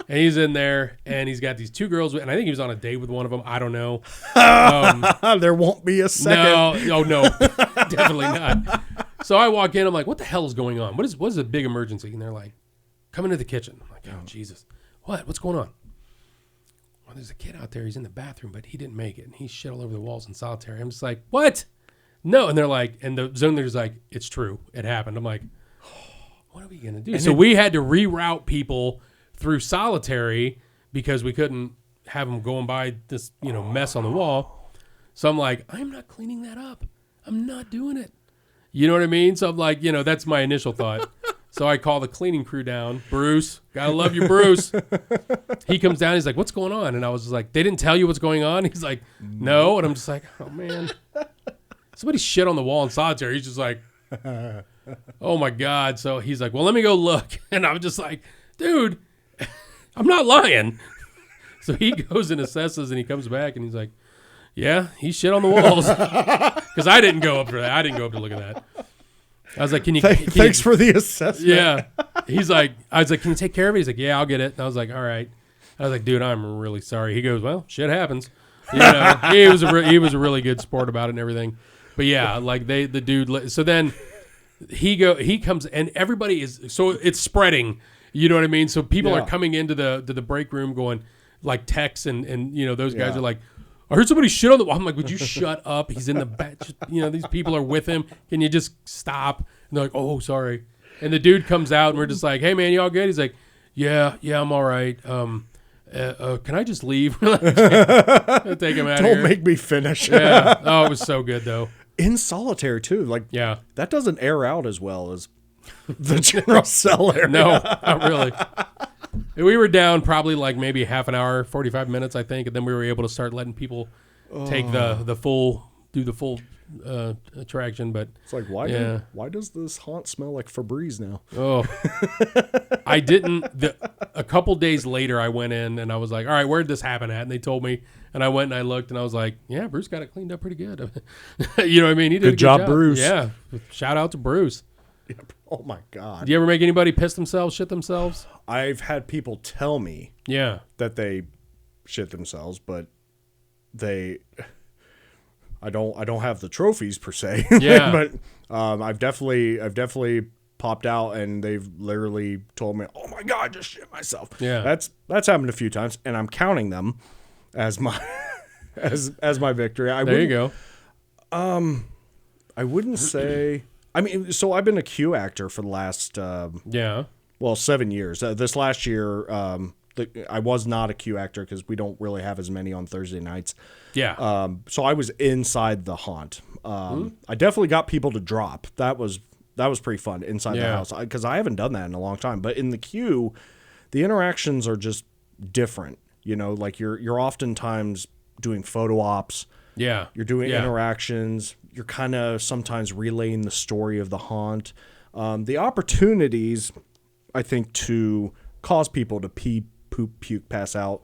And he's in there, and he's got these 2 girls, and I think he was on a date with one of them. I don't know. There won't be a second. No, definitely not. So I walk in, I'm like, what the hell is going on? What is a big emergency? And they're like, come into the kitchen. I'm like, oh, Jesus. What's going on? Well, there's a kid out there. He's in the bathroom, but he didn't make it, and he shit all over the walls in solitary. I'm just like, what? No, and they're like, and the zone leader's like, it's true, it happened. I'm like, what are we gonna do? So we had to reroute people through solitary because we couldn't have them going by this, mess on the wall. So I'm like, I'm not cleaning that up. I'm not doing it. You know what I mean? So I'm like, that's my initial thought. So I call the cleaning crew down. Bruce, gotta love you, Bruce. He comes down. He's like, what's going on? And I was just like, they didn't tell you what's going on? He's like, no. And I'm just like, oh man. Somebody shit on the wall in solitary. He's just like, oh my God. So he's like, well, let me go look. And I'm just like, dude, I'm not lying. So he goes and assesses and he comes back and he's like, yeah, he shit on the walls. Because I didn't go up for that. I didn't go up to look at that. I was like, thanks for the assessment. Yeah. I was like, can you take care of it? He's like, yeah, I'll get it. And I was like, all right. I was like, dude, I'm really sorry. He goes, well, shit happens. He was a really good sport about it and everything. But yeah, like the dude. So then he comes and everybody is, so it's spreading. You know what I mean? So people are coming into the break room going like Tex and those guys are like, I heard somebody shit on the wall. I'm like, would you shut up? He's in the back. These people are with him. Can you just stop? And they're like, oh, sorry. And the dude comes out and we're just like, hey man, you all good? He's like, yeah, I'm all right. Can I just leave? Take him out of here. Don't make me finish. Yeah. Oh, it was so good though. In solitary too. Like, yeah, that doesn't air out as well as the general cell area. No, not really. We were down probably like maybe half an hour, 45 minutes, I think. And then we were able to start letting people take do the full attraction, but it's like, why does this haunt smell like Febreze now? Oh, I didn't. A couple days later, I went in and I was like, all right, where did this happen at? And they told me, and I went and I looked and I was like, yeah, Bruce got it cleaned up pretty good. You know what I mean? He did a good job, Bruce. Yeah. Shout out to Bruce. Oh my God. Do you ever make anybody piss themselves, shit themselves? I've had people tell me that they shit themselves, but I don't have the trophies per se. Yeah. But I've definitely popped out and they've literally told me, "Oh my God, I just shit myself." Yeah. That's happened a few times, and I'm counting them as my as my victory. There you go. I wouldn't say. I mean, so I've been a Q actor for the last 7 years. This last year, I was not a Q actor because we don't really have as many on Thursday nights. Yeah. So I was inside the haunt. I definitely got people to drop. That was pretty fun inside the house because I haven't done that in a long time. But in the Q, the interactions are just different. You know, like you're oftentimes doing photo ops. Yeah. You're doing interactions. You're kind of sometimes relaying the story of the haunt. The opportunities, I think, to cause people to pee, poop, puke, pass out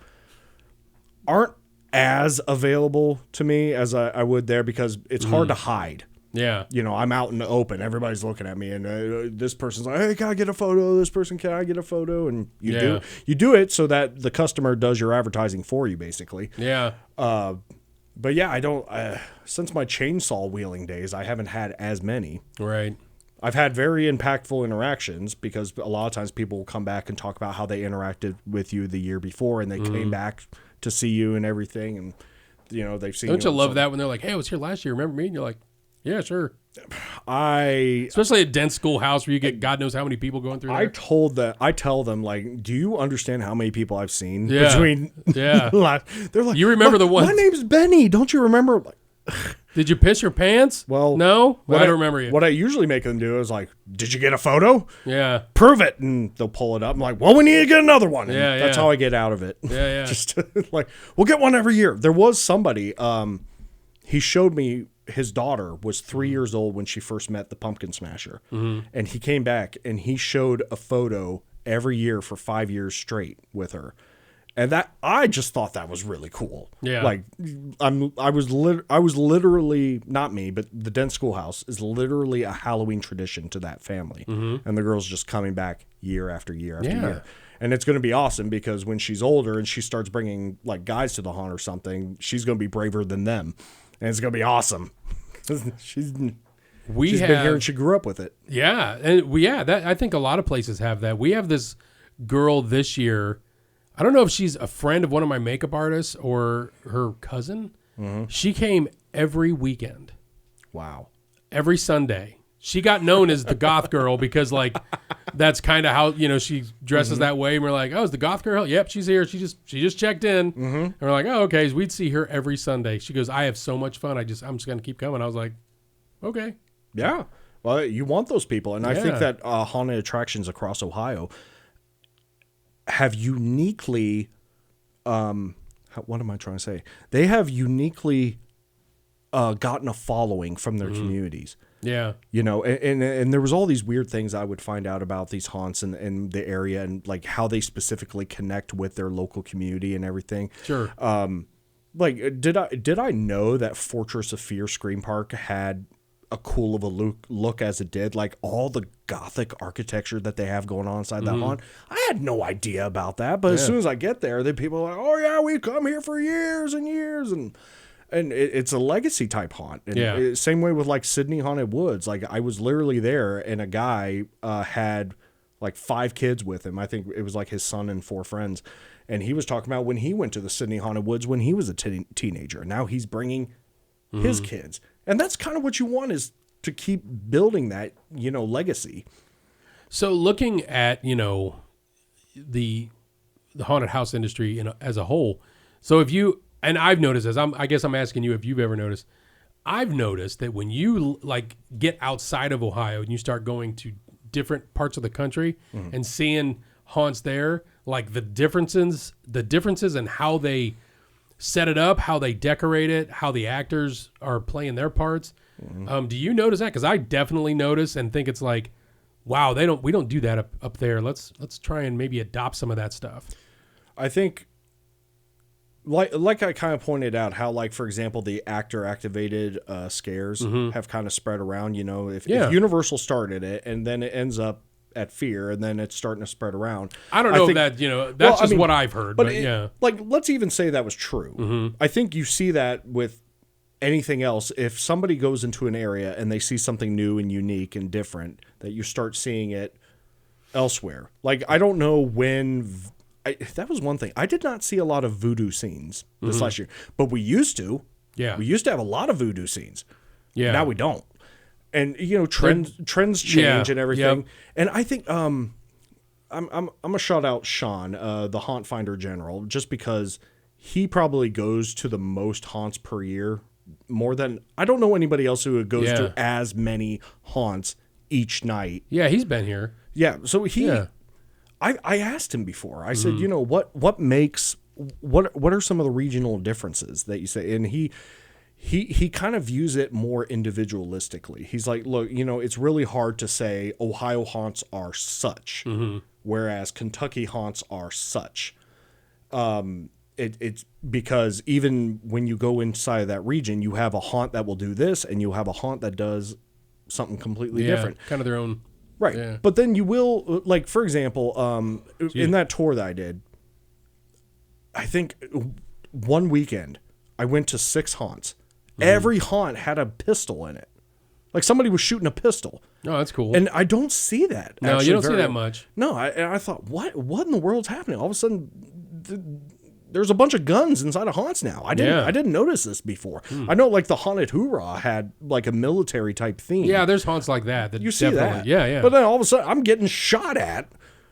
aren't as available to me as I would there because it's hard to hide. Yeah. You know, I'm out in the open. Everybody's looking at me, and this person's like, "Hey, can I get a photo?" This person, "Can I get a photo?" And you do it so that the customer does your advertising for you, basically. Yeah. But yeah, I don't. Since my chainsaw wheeling days, I haven't had as many. Right. I've had very impactful interactions because a lot of times people will come back and talk about how they interacted with you the year before, and they came back to see you and everything, and you know they've seen. Don't you love that when they're like, "Hey, I was here last year. Remember me?" And you're like, "Yeah, sure." Especially a dense schoolhouse where you get God knows how many people going through there. I tell them, like, do you understand how many people I've seen between? Yeah. They're like, you remember the one? My name's Benny. Don't you remember? Like, did you piss your pants? Well, no. I don't remember you. What I usually make them do is like, did you get a photo? Yeah. Prove it, and they'll pull it up. I'm like, well, we need to get another one. And yeah. That's how I get out of it. Yeah. Just like, we'll get one every year. There was somebody. He showed me. His daughter was 3 years old when she first met the pumpkin smasher. And he came back and he showed a photo every year for 5 years straight with her. And that, I just thought that was really cool. Yeah. Like I was literally, not me, but the Dent Schoolhouse is literally a Halloween tradition to that family. And the girl's just coming back year after year after year. And it's going to be awesome because when she's older and she starts bringing like guys to the haunt or something, she's going to be braver than them. And it's going to be awesome. she's been here and she grew up with it. Yeah. And I think a lot of places have that. We have this girl this year. I don't know if she's a friend of one of my makeup artists or her cousin. She came every weekend. Wow. Every Sunday. She got known as the goth girl because like that's kind of how, you know, she dresses that way. And we're like, oh, is the goth girl? Yep, she's here. She just checked in. And we're like, oh, okay. So we'd see her every Sunday. She goes, I have so much fun. I'm just going to keep coming. I was like, okay. Yeah. Well, you want those people. And I think that haunted attractions across Ohio have uniquely, what am I trying to say? They have uniquely gotten a following from their communities. Yeah. You know, and there was all these weird things I would find out about these haunts in the area and like how they specifically connect with their local community and everything. Sure. Like, did I know that Fortress of Fear Scream Park had a cool of a look as it did? Like all the gothic architecture that they have going on inside that haunt. I had no idea about that. But as soon as I get there, then people are like, oh yeah, we've come here for years and years. And it's a legacy type haunt. And same way with like Sydney Haunted Woods. Like I was literally there and a guy had like 5 kids with him. I think it was like his son and 4 friends. And he was talking about when he went to the Sydney Haunted Woods when he was a teenager. And now he's bringing his kids. And that's kind of what you want, is to keep building that, you know, legacy. So looking at, you know, the haunted house industry as a whole. So if you, and I've noticed this, I guess I'm asking you if you've ever noticed. I've noticed that when you like get outside of Ohio and you start going to different parts of the country and seeing haunts there, like the differences in how they set it up, how they decorate it, how the actors are playing their parts, Do you notice that? Because I definitely notice and think it's like, wow, we don't do that up there. Let's try and maybe adopt some of that stuff. I think, like I kind of pointed out, how, like, for example, the actor activated scares have kind of spread around. You know, if Universal started it and then it ends up at Fear and then it's starting to spread around. I don't know if that, that's just what I've heard. But yeah, like, let's even say that was true. I think you see that with anything else. If somebody goes into an area and they see something new and unique and different, that you start seeing it elsewhere. Like, I don't know when. That was one thing. I did not see a lot of voodoo scenes this last year, but we used to. Yeah, we used to have a lot a voodoo scenes. Yeah, now we don't. And trends change and everything. Yep. And I think I'm gonna shout out Sean, the Haunt Finder General, just because he probably goes to the most haunts per year, more than I don't know anybody else who goes to as many haunts each night. Yeah, he's been here. Yeah, so I asked him before. I said, what makes what are some of the regional differences that you say? And he kind of views it more individualistically. He's like, look, it's really hard to say Ohio haunts are such, whereas Kentucky haunts are such. It's because even when you go inside of that region, you have a haunt that will do this, and you have a haunt that does something completely different. Kind of their own. Right. Yeah. But then you will, like, for example, in that tour that I did, I think one weekend I went to 6 haunts. Every haunt had a pistol in it. Like, somebody was shooting a pistol. Oh, that's cool. And I don't see that. No, you don't see that much. No, I thought, what in the world's happening? All of a sudden, there's a bunch of guns inside of haunts now. I didn't notice this before. I know, like, the Haunted Hoorah had, like, a military type theme. Yeah, there's haunts like that. You see that. Yeah. But then all of a sudden, I'm getting shot at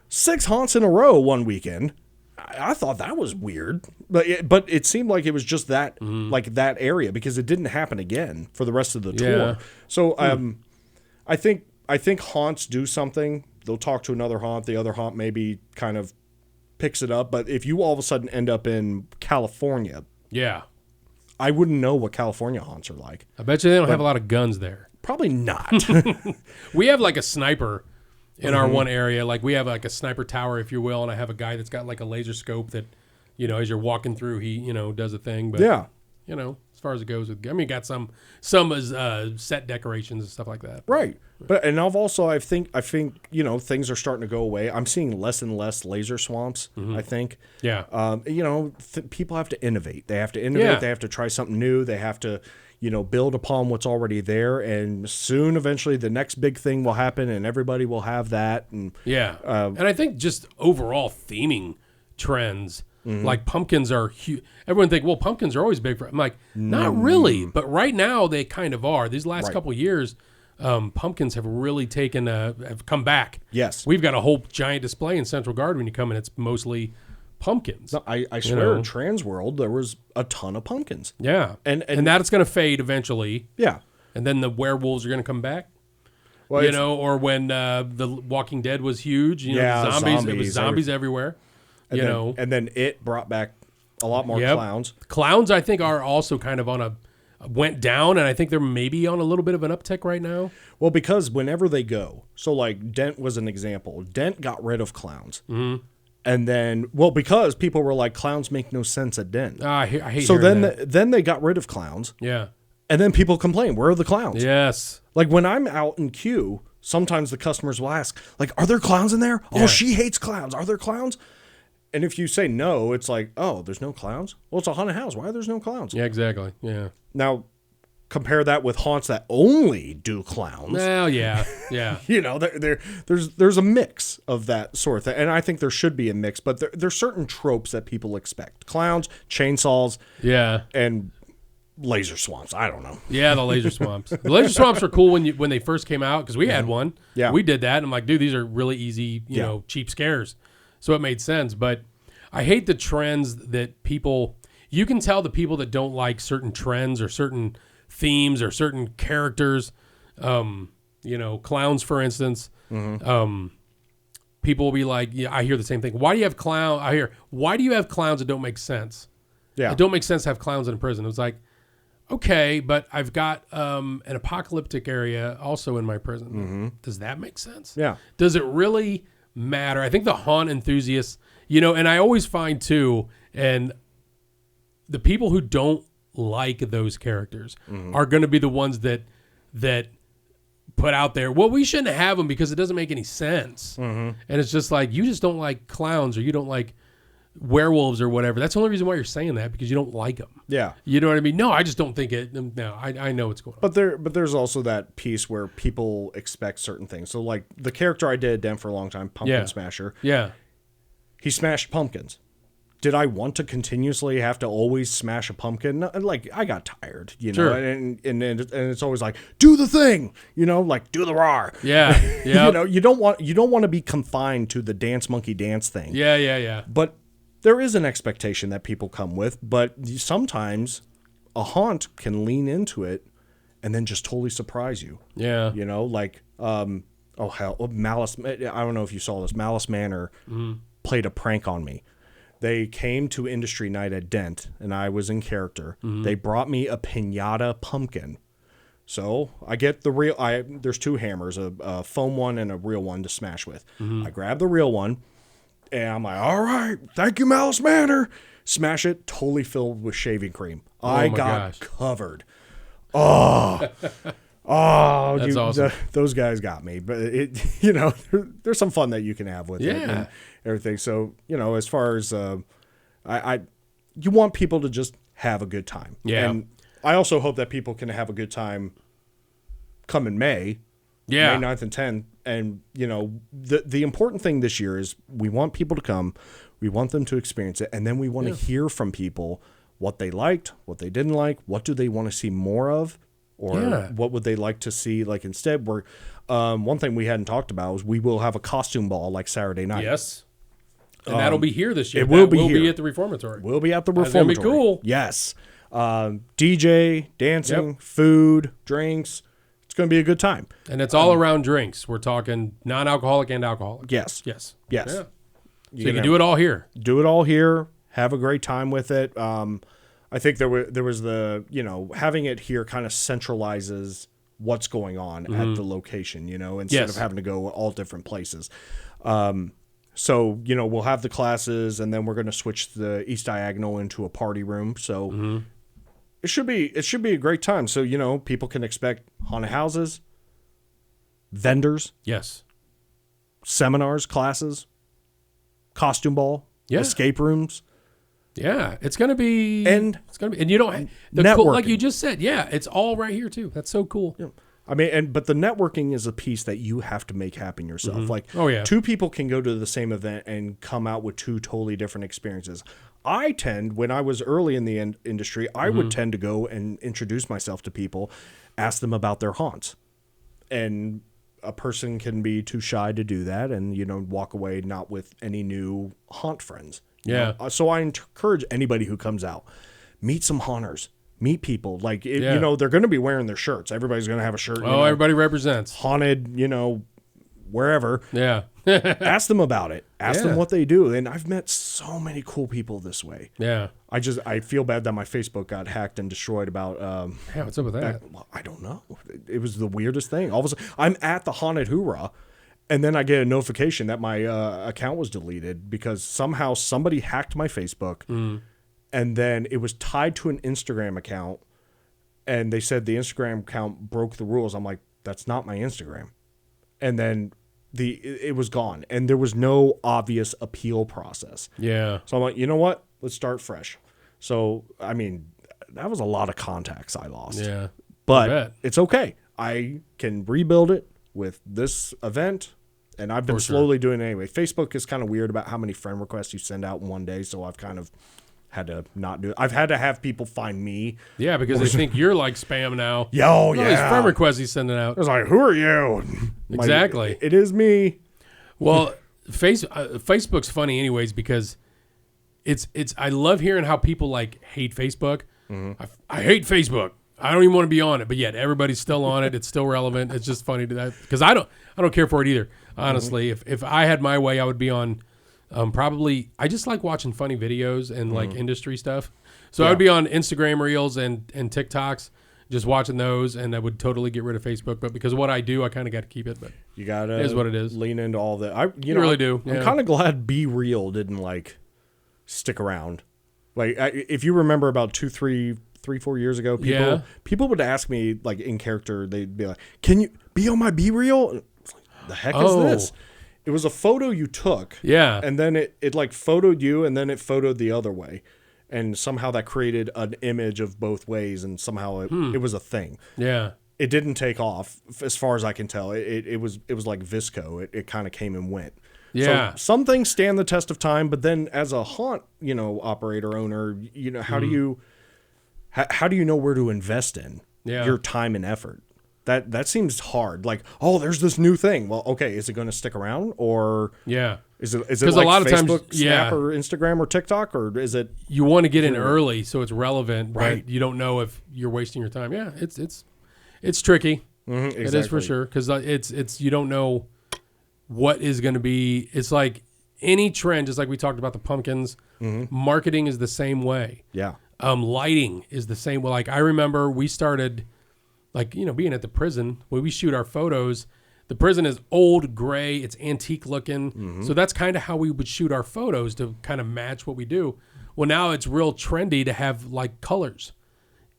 6 haunts in a row one weekend. I thought that was weird. But it seemed like it was just that, like, that area, because it didn't happen again for the rest of the tour. So I think haunts do something. They'll talk to another haunt. The other haunt maybe kind of picks it up. But if you all of a sudden end up in California, I wouldn't know what California haunts are like. I bet you they don't have a lot of guns there. Probably not. We have, like, a sniper in our one area. Like, we have, like, a sniper tower, if you will, and I have a guy that's got, like, a laser scope that, as you're walking through, he does a thing. But as far as it goes with, you got some as set decorations and stuff like that. Right. But and I think things are starting to go away. I'm seeing less and less laser swamps. I think. Yeah. People have to innovate. They have to innovate. Yeah. They have to try something new. They have to, build upon what's already there. And soon, eventually, the next big thing will happen, and everybody will have that. And and I think just overall theming trends. Like, pumpkins are huge. Everyone think, well, pumpkins are always big. I'm like, not really. But right now they kind of are. These last couple of years, pumpkins have really have come back. Yes. We've got a whole giant display in Central Garden when you come in. It's mostly pumpkins. No, I swear, in Trans World, there was a ton of pumpkins. Yeah. And that's going to fade eventually. Yeah. And then the werewolves are going to come back. Well, or when The Walking Dead was huge, zombies. It was zombies everywhere. And then it brought back a lot more clowns. Clowns, I think, are also kind of went down, and I think they're maybe on a little bit of an uptick right now. Well, because whenever they go, so like Dent was an example. Dent got rid of clowns. And then, because people were like, clowns make no sense at Dent. I hate so then that. Then they got rid of clowns. Yeah. And then people complain, where are the clowns? Yes. Like, when I'm out in queue, sometimes the customers will ask, like, are there clowns in there? Yeah. Oh, she hates clowns. Are there clowns? And if you say no, it's like, oh, there's no clowns? Well, it's a haunted house. Why are there no clowns? Yeah, exactly. Yeah. Now, compare that with haunts that only do clowns. Well, yeah. There's a mix of that sort of thing. And I think there should be a mix, but there's certain tropes that people expect. Clowns, chainsaws, and laser swamps. I don't know. Yeah, the laser swamps. The laser swamps were cool when they first came out, because we had one. Yeah. We did that, and I'm like, dude, these are really easy, cheap scares. So it made sense, but I hate the trends that you can tell the people that don't like certain trends or certain themes or certain characters, clowns, for instance. People will be like, I hear the same thing. Why do you have clowns that don't make sense? Yeah. It don't make sense to have clowns in a prison. It's like, okay, but I've got an apocalyptic area also in my prison. Does that make sense? Yeah. Does it really matter? I think the haunt enthusiasts, and I always find too, and the people who don't like those characters are going to be the ones that put out there, well, we shouldn't have them because it doesn't make any sense. And it's just like, you just don't like clowns or you don't like werewolves or whatever. That's the only reason why you're saying that, because you don't like them. Yeah. You know what I mean? No, I just don't think it. No, I know what's going on. But there's also that piece where people expect certain things. So like the character I did Dan for a long time, Pumpkin Smasher. Yeah. He smashed pumpkins. Did I want to continuously have to always smash a pumpkin? No, like, I got tired, Sure. and it's always like, do the thing, like do the roar. Yeah. Yeah. You don't want to be confined to the dance monkey dance thing. Yeah. But there is an expectation that people come with, but sometimes a haunt can lean into it and then just totally surprise you. Yeah. Like, Malice. I don't know if you saw this. Malice Manor played a prank on me. They came to industry night at Dent, and I was in character. They brought me a piñata pumpkin. So I get the real. There's two hammers, a foam one and a real one to smash with. I grab the real one, and I'm like, all right, thank you, Malice Manor. Smash it, totally filled with shaving cream. I got covered. Oh, that's awesome. Those guys got me. But there's some fun that you can have with it and everything. So, as far as you want people to just have a good time. Yeah. And I also hope that people can have a good time come in May. Yeah. May 9th and 10th. And, the important thing this year is we want people to come. We want them to experience it. And then we want to hear from people what they liked, what they didn't like, what do they want to see more of, or what would they like to see like instead. One thing we hadn't talked about is we will have a costume ball like Saturday night. Yes. And that'll be here this year. It will be here. Be at the Reformatory. We'll be at the Reformatory. That's going to be cool. Yes. DJ, dancing, food, drinks. It's going to be a good time. And it's all around drinks. We're talking non-alcoholic and alcoholic. Yes. Yeah. So you can do it all here. Do it all here. Have a great time with it. I think there was the, having it here kind of centralizes what's going on at the location, instead of having to go all different places. So, we'll have the classes, and then we're going to switch the East Diagonal into a party room. So it should be a great time. So, people can expect haunted houses, vendors, yes, seminars, classes, costume ball, escape rooms. Yeah, it's gonna be, and you don't the cool, like you just said. Yeah, it's all right here too. That's so cool. Yeah. I mean, but the networking is a piece that you have to make happen yourself. Like, two people can go to the same event and come out with two totally different experiences. When I was early in the industry, I would tend to go and introduce myself to people, ask them about their haunts, and a person can be too shy to do that, and walk away not with any new haunt friends. Yeah. So I encourage anybody who comes out, meet some haunters, meet people. Like, they're going to be wearing their shirts. Everybody's going to have a shirt. Everybody represents. Haunted, wherever. Yeah. Ask them about it. Ask them what they do. And I've met so many cool people this way. Yeah. I feel bad that my Facebook got hacked and destroyed about. What's up with that? I don't know. It was the weirdest thing. All of a sudden, I'm at the Haunted Hoorah. And then I get a notification that my account was deleted because somehow somebody hacked my Facebook, and then it was tied to an Instagram account, and they said the Instagram account broke the rules. I'm like, that's not my Instagram. And then it was gone, and there was no obvious appeal process. Yeah. So I'm like, you know what? Let's start fresh. So, I mean, that was a lot of contacts I lost. Yeah. But it's okay. I can rebuild it with this event. And I've been slowly doing it anyway. Facebook is kind of weird about how many friend requests you send out in one day, so I've kind of had to not do it. I've had to have people find me. Yeah, because they think you're like spam now. Yeah, these friend requests he's sending out. I was like, who are you? Exactly. It is me. Well, Facebook's funny anyways because it's. I love hearing how people like hate Facebook. I hate Facebook. I don't even want to be on it, but yet everybody's still on it. It's still relevant. It's just funny to that because I don't care for it either. Honestly, if I had my way, I would be on Probably, I just like watching funny videos and like industry stuff. So I would be on Instagram Reels and TikToks, just watching those, and I would totally get rid of Facebook. But because of what I do, I kind of got to keep it. But you gotta it is what it is. Lean into all that. You really do. I'm kind of glad Be Real didn't like stick around. Like if you remember about 4 years ago, people would ask me like in character, they'd be like, "Can you be on my Be Real?" The heck is this? It was a photo you took, and then it like photoed you, and then it photoed the other way, and somehow that created an image of both ways, and somehow it was a thing. Yeah, it didn't take off as far as I can tell. It was like Visco. It kind of came and went. Yeah, so some things stand the test of time, but then as a haunt, operator owner, how do you know where to invest in your time and effort? That seems hard. Like, oh, there's this new thing. Well, okay, is it going to stick around, or is it like a lot of Facebook, times, Snap, or Instagram, or TikTok, or is it? You want to get in early so it's relevant, right? But you don't know if you're wasting your time. Yeah, it's tricky. Exactly. It is for sure, because it's you don't know what is going to be. It's like any trend, just like we talked about the pumpkins. Marketing is the same way. Yeah. Lighting is the same way. Like I remember we started. Like, being at the prison, when we shoot our photos, the prison is old, gray, it's antique looking. So that's kind of how we would shoot our photos to kind of match what we do. Well, now it's real trendy to have like colors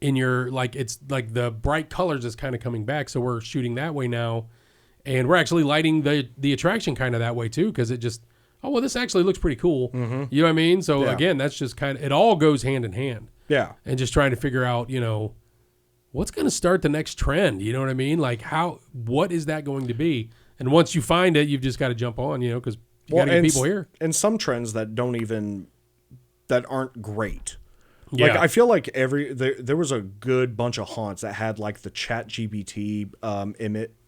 in your, like, it's like the bright colors is kind of coming back. So we're shooting that way now. And we're actually lighting the attraction kind of that way too, because it just, this actually looks pretty cool. You know what I mean? So again, that's just kind of, it all goes hand in hand. Yeah. And just trying to figure out, what's going to start the next trend? You know what I mean? Like what is that going to be? And once you find it, you've just got to jump on, because you got to get people here. And some trends that aren't great. Yeah. Like I feel like there was a good bunch of haunts that had like the Chat GPT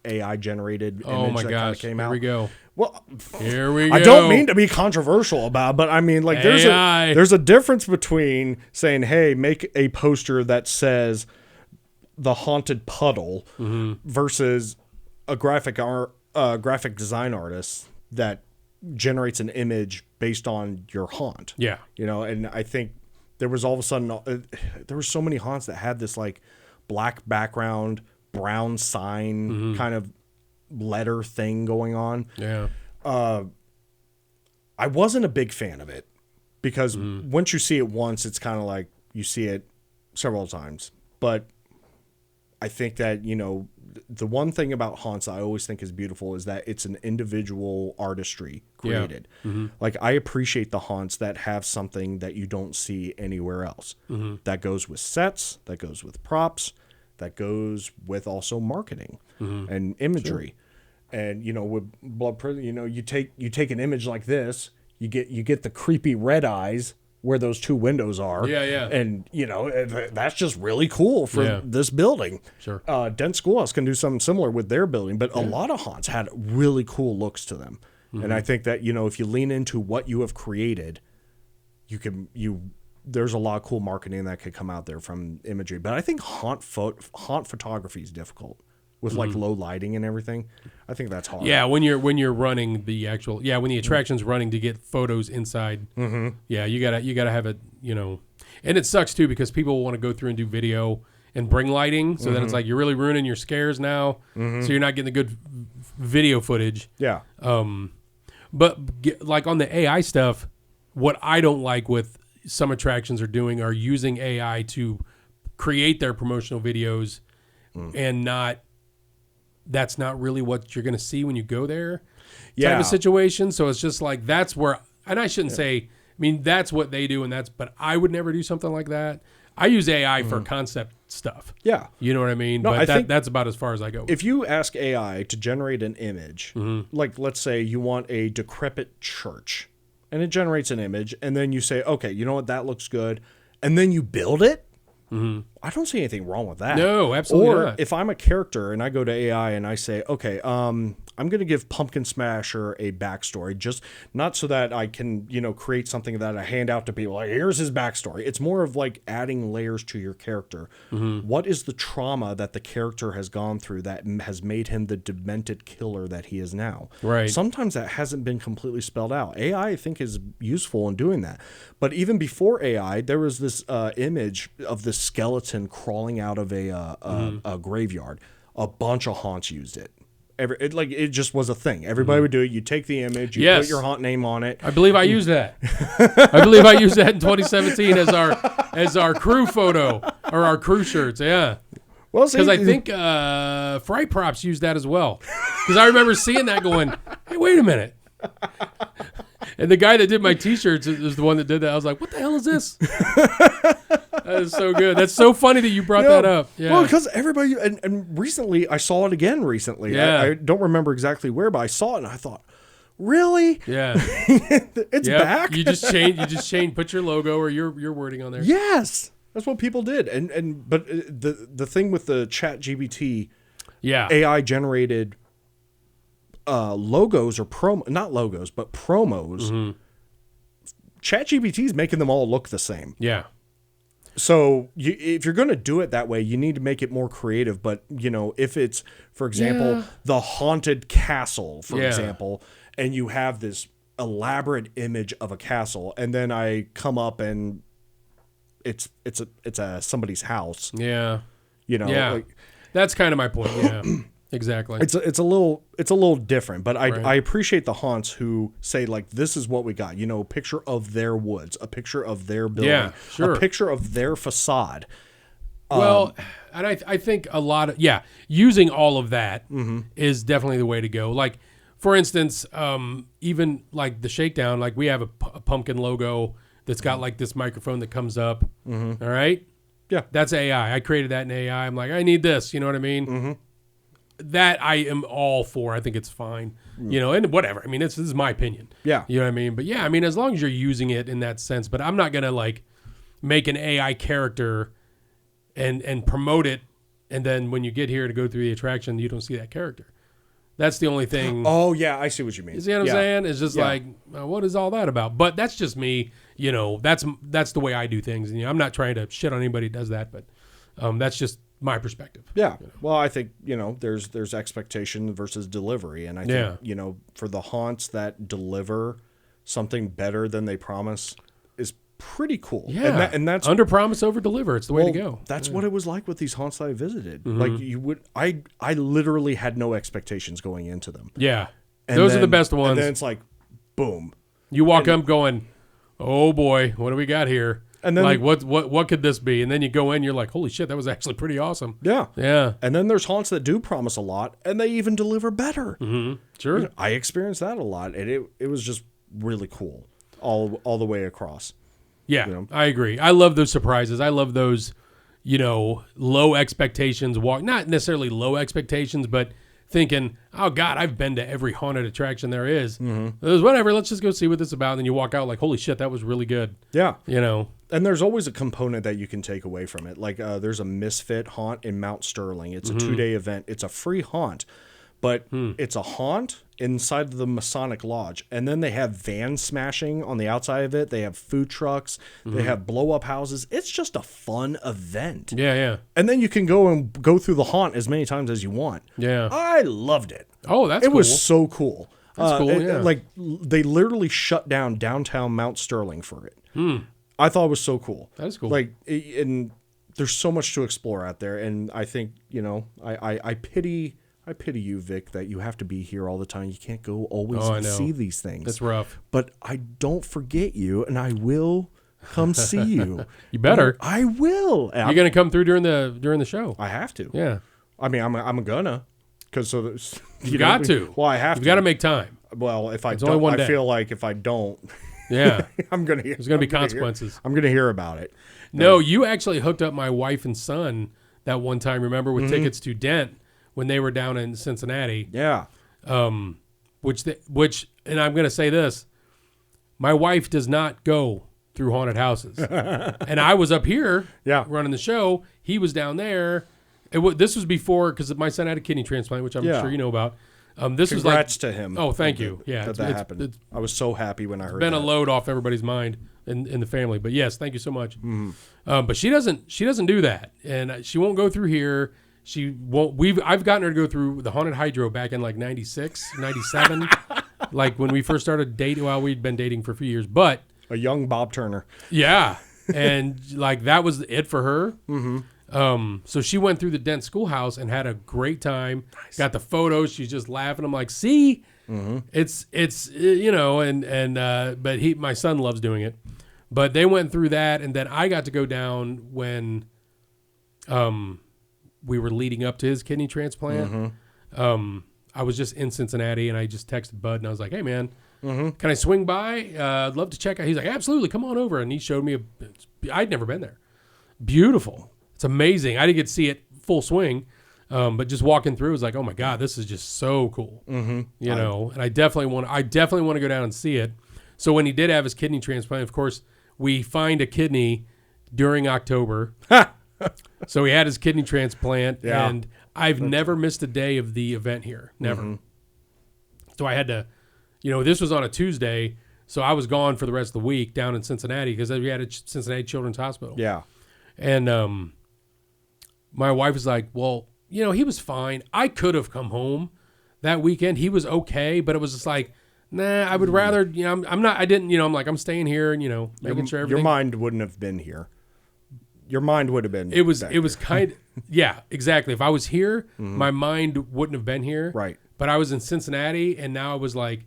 AI generated image that kind of came out. Here we go. Well, here we go. I don't mean to be controversial about it, but I mean like there's a difference between saying, "Hey, make a poster that says the haunted puddle," versus a graphic design artist that generates an image based on your haunt. Yeah. And I think there was all of a sudden, there were so many haunts that had this like black background, brown sign kind of letter thing going on. Yeah. I wasn't a big fan of it because once you see it once, it's kind of like you see it several times. But I think that, the one thing about haunts I always think is beautiful is that it's an individual artistry created. Yeah. Like I appreciate the haunts that have something that you don't see anywhere else. That goes with sets, that goes with props, that goes with also marketing and imagery. Sure. And, with Blood Prison, you take an image like this, you get the creepy red eyes where those two windows are. Yeah. And, that's just really cool for this building. Sure. Dent Schoolhouse can do something similar with their building, but a lot of haunts had really cool looks to them. And I think that, if you lean into what you have created, there's a lot of cool marketing that could come out there from imagery. But I think haunt photography is difficult with like low lighting and everything. I think that's hard. Yeah, when you're running the actual when the attraction's running to get photos inside. Yeah, you gotta have it, and it sucks too because people want to go through and do video and bring lighting, so then it's like you're really ruining your scares now, so you're not getting the good video footage. Yeah. But like on the AI stuff, what I don't like with some attractions are doing are using AI to create their promotional videos and that's not really what you're going to see when you go there type of situation. So it's just like, that's where, and I shouldn't say, that's what they do but I would never do something like that. I use AI for concept stuff. Yeah. You know what I mean? No, but that's about as far as I go. If you ask AI to generate an image, like let's say you want a decrepit church and it generates an image and then you say, okay, you know what? That looks good. And then you build it. I don't see anything wrong with that. No, absolutely Or not. if I'm a character and I go to AI and I say, okay, I'm going to give Pumpkin Smasher a backstory, just not so that I can, create something that I hand out to people. Like, here's his backstory. It's more of like adding layers to your character. What is the trauma that the character has gone through that has made him the demented killer that he is now? Right. Sometimes that hasn't been completely spelled out. AI, I think, is useful in doing that. But even before AI, there was this image of this skeleton crawling out of a graveyard. A bunch of haunts used it. It just was a thing. Everybody would do it. You take the image, you put your haunt name on it. I believe I used that. I believe I used that in 2017 as our crew photo or our crew shirts. Yeah. Well, because I think Fright Props used that as well. Because I remember seeing that going, hey, wait a minute. And the guy that did my T-shirts is the one that did that. I was like, what the hell is this? That is so good. That's so funny that you brought that up. Yeah. Well, because everybody, and recently, I saw it again recently. Yeah. I don't remember exactly where, but I saw it and I thought, really? Yeah. It's back? You just change, put your logo or your wording on there. Yes. That's what people did. But the thing with the ChatGPT AI generated logos or not logos, but promos. ChatGPT is making them all look the same. Yeah. So if you're going to do it that way, you need to make it more creative. But, if it's, for example, the haunted castle, for example, and you have this elaborate image of a castle, and then I come up and it's somebody's house. Yeah. Like, that's kind of my point. Yeah. Exactly. It's a little different, but I appreciate the haunts who say, like, this is what we got. A picture of their woods, a picture of their building, a picture of their facade. Well, and I think a lot of using all of that is definitely the way to go. Like, for instance, even like the Shakedown, like we have a pumpkin logo that's got like this microphone that comes up. All right. Yeah. That's AI. I created that in AI. I'm like, I need this. You know what I mean? That I am all for. I think it's fine, and whatever. I mean, this is my opinion. Yeah. You know what I mean? But I mean, as long as you're using it in that sense, but I'm not going to like make an AI character and promote it. And then when you get here to go through the attraction, you don't see that character. That's the only thing. Oh yeah. I see what you mean. You see what I'm saying? It's just like, what is all that about? But that's just me, that's the way I do things. And I'm not trying to shit on anybody who does that, but that's just my perspective. Yeah. Well, I think, there's expectation versus delivery. And I think, for the haunts that deliver something better than they promise is pretty cool. Yeah. And that's under promise, over deliver. It's the way to go. That's what it was like with these haunts that I visited. Like I literally had no expectations going into them. Yeah. Those are the best ones. And then it's like, boom. You walk up going, oh boy, what do we got here? And then like, what could this be? And then you go in, you're like, holy shit, that was actually pretty awesome. Yeah. Yeah. And then there's haunts that do promise a lot, and they even deliver better. Sure. I experienced that a lot, and it was just really cool all the way across. Yeah, I agree. I love those surprises. I love those, low expectations. Not necessarily low expectations, but thinking, oh God, I've been to every haunted attraction there is. It was whatever. Let's just go see what this is about. And then you walk out like, holy shit, that was really good. Yeah. And there's always a component that you can take away from it. Like there's a Misfit haunt in Mount Sterling. It's a 2-day event. It's a free haunt, but it's a haunt inside the Masonic Lodge. And then they have van smashing on the outside of it. They have food trucks. They have blow up houses. It's just a fun event. Yeah. And then you can go through the haunt as many times as you want. Yeah. I loved it. Oh, that's cool. It was so cool. That's cool, yeah. Like they literally shut down downtown Mount Sterling for it. I thought it was so cool. That's cool. Like, and there's so much to explore out there. And I think, I pity you, Vic, that you have to be here all the time. You can't go always and see these things. That's rough. But I don't forget you, and I will come see you. You better. I will. You're gonna come through during the show. I have to. Yeah. I mean, I'm gonna, because so there's, you got to. Well, I have to. You got to make time. Well, if I it's don't, only one day. I feel like if I don't, yeah, there's gonna be consequences. I'm gonna hear about it. No, you actually hooked up my wife and son that one time. Remember, with tickets to Dent when they were down in Cincinnati. Yeah. Which, and I'm gonna say this, my wife does not go through haunted houses. And I was up here running the show. He was down there. This was before, because my son had a kidney transplant, which I'm sure you know about. This was like, to him. Oh, thank you. Yeah, that happened. I was so happy when I heard. Been a load off everybody's mind in the family, but yes, thank you so much. But she doesn't do that, and she won't go through here. She won't. I've gotten her to go through the haunted hydro back in like 96, 97, like when we first started dating. Well, we'd been dating for a few years, but a young Bob Turner. Yeah, and like that was it for her. So she went through the Dent Schoolhouse and had a great time. Nice. Got the photos. She's just laughing. I'm like, see, it's but my son loves doing it. But they went through that, and then I got to go down when we were leading up to his kidney transplant. I was just in Cincinnati, and I just texted Bud, and I was like, hey, man, can I swing by? I'd love to check out. He's like, absolutely, come on over. And he showed me I'd never been there. Beautiful. It's amazing. I didn't get to see it full swing, but just walking through was like, oh my God, this is just so cool. And I definitely want to go down and see it. So when he did have his kidney transplant, of course, we find a kidney during October. So he had his kidney transplant, and I've never missed a day of the event here. Never. So I had to, this was on a Tuesday, so I was gone for the rest of the week down in Cincinnati because we had a Cincinnati Children's Hospital. Yeah. And my wife was like, well, he was fine. I could have come home that weekend. He was okay, but it was just like, nah, I would rather, I'm not, I didn't, I'm like, I'm staying here and, making sure everything. Your mind wouldn't have been here. Your mind would have been. It was kind of, yeah, exactly. If I was here, my mind wouldn't have been here. Right. But I was in Cincinnati, and now I was like,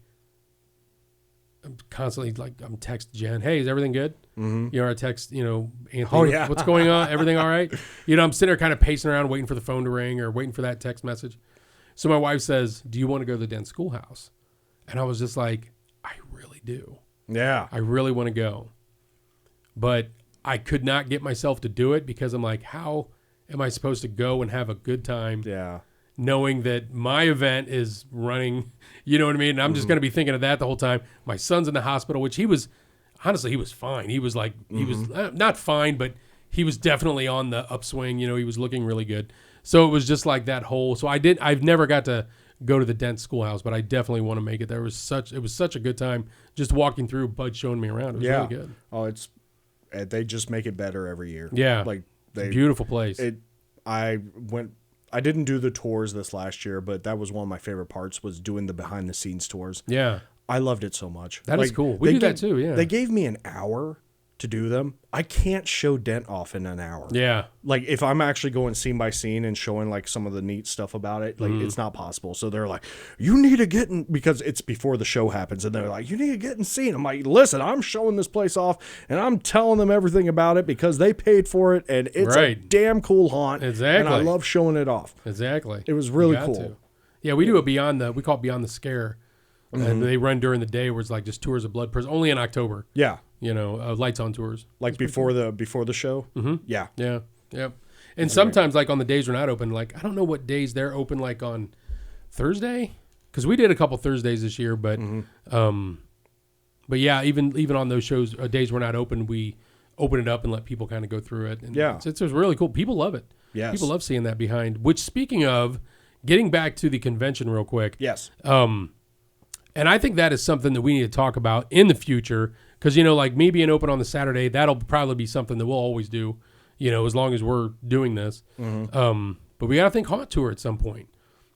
I'm constantly like, I'm text Jen, hey, is everything good? I text, Anthony, what's going on? Everything all right? I'm sitting there kind of pacing around, waiting for the phone to ring or waiting for that text message. So my wife says, do you want to go to the Dent Schoolhouse? And I was just like, I really do. Yeah. I really want to go. But I could not get myself to do it because I'm like, how am I supposed to go and have a good time? Yeah. Knowing that my event is running, you know what I mean? And I'm just going to be thinking of that the whole time. My son's in the hospital, which he was fine. He was like, he was not fine, but he was definitely on the upswing. He was looking really good. So it was just like that whole, I've never got to go to the Dent Schoolhouse, but I definitely want to make it. It was such a good time just walking through, Bud showing me around. It was really good. Oh, they just make it better every year. Yeah. It's a beautiful place. I didn't do the tours this last year, but that was one of my favorite parts was doing the behind the scenes tours. Yeah. I loved it so much. That is cool. We do that too, yeah. They gave me an hour to do them. I can't show Dent off in an hour. Yeah. Like if I'm actually going scene by scene and showing like some of the neat stuff about it, like it's not possible. So they're like, you need to get in, because it's before the show happens, and they're like, you need to get in scene. I'm like, listen, I'm showing this place off and I'm telling them everything about it because they paid for it and it's a damn cool haunt. Exactly. And I love showing it off. Exactly. It was really cool. Yeah, we do it we call it Beyond the Scare. And they run during the day where it's like just tours of Blood Prison, only in October. Yeah. Lights on tours. Like before the show? Yeah. Yeah. Yeah. And sometimes like on the days we're not open, like I don't know what days they're open, like on Thursday, because we did a couple Thursdays this year, but yeah, even on those shows, days we're not open, we open it up and let people kind of go through it. And it's really cool. People love it. Yes. People love seeing that behind. Which, speaking of, getting back to the convention real quick. Yes. And I think that is something that we need to talk about in the future because, like me being open on the Saturday, that'll probably be something that we'll always do, as long as we're doing this. But we got to think haunt tour at some point.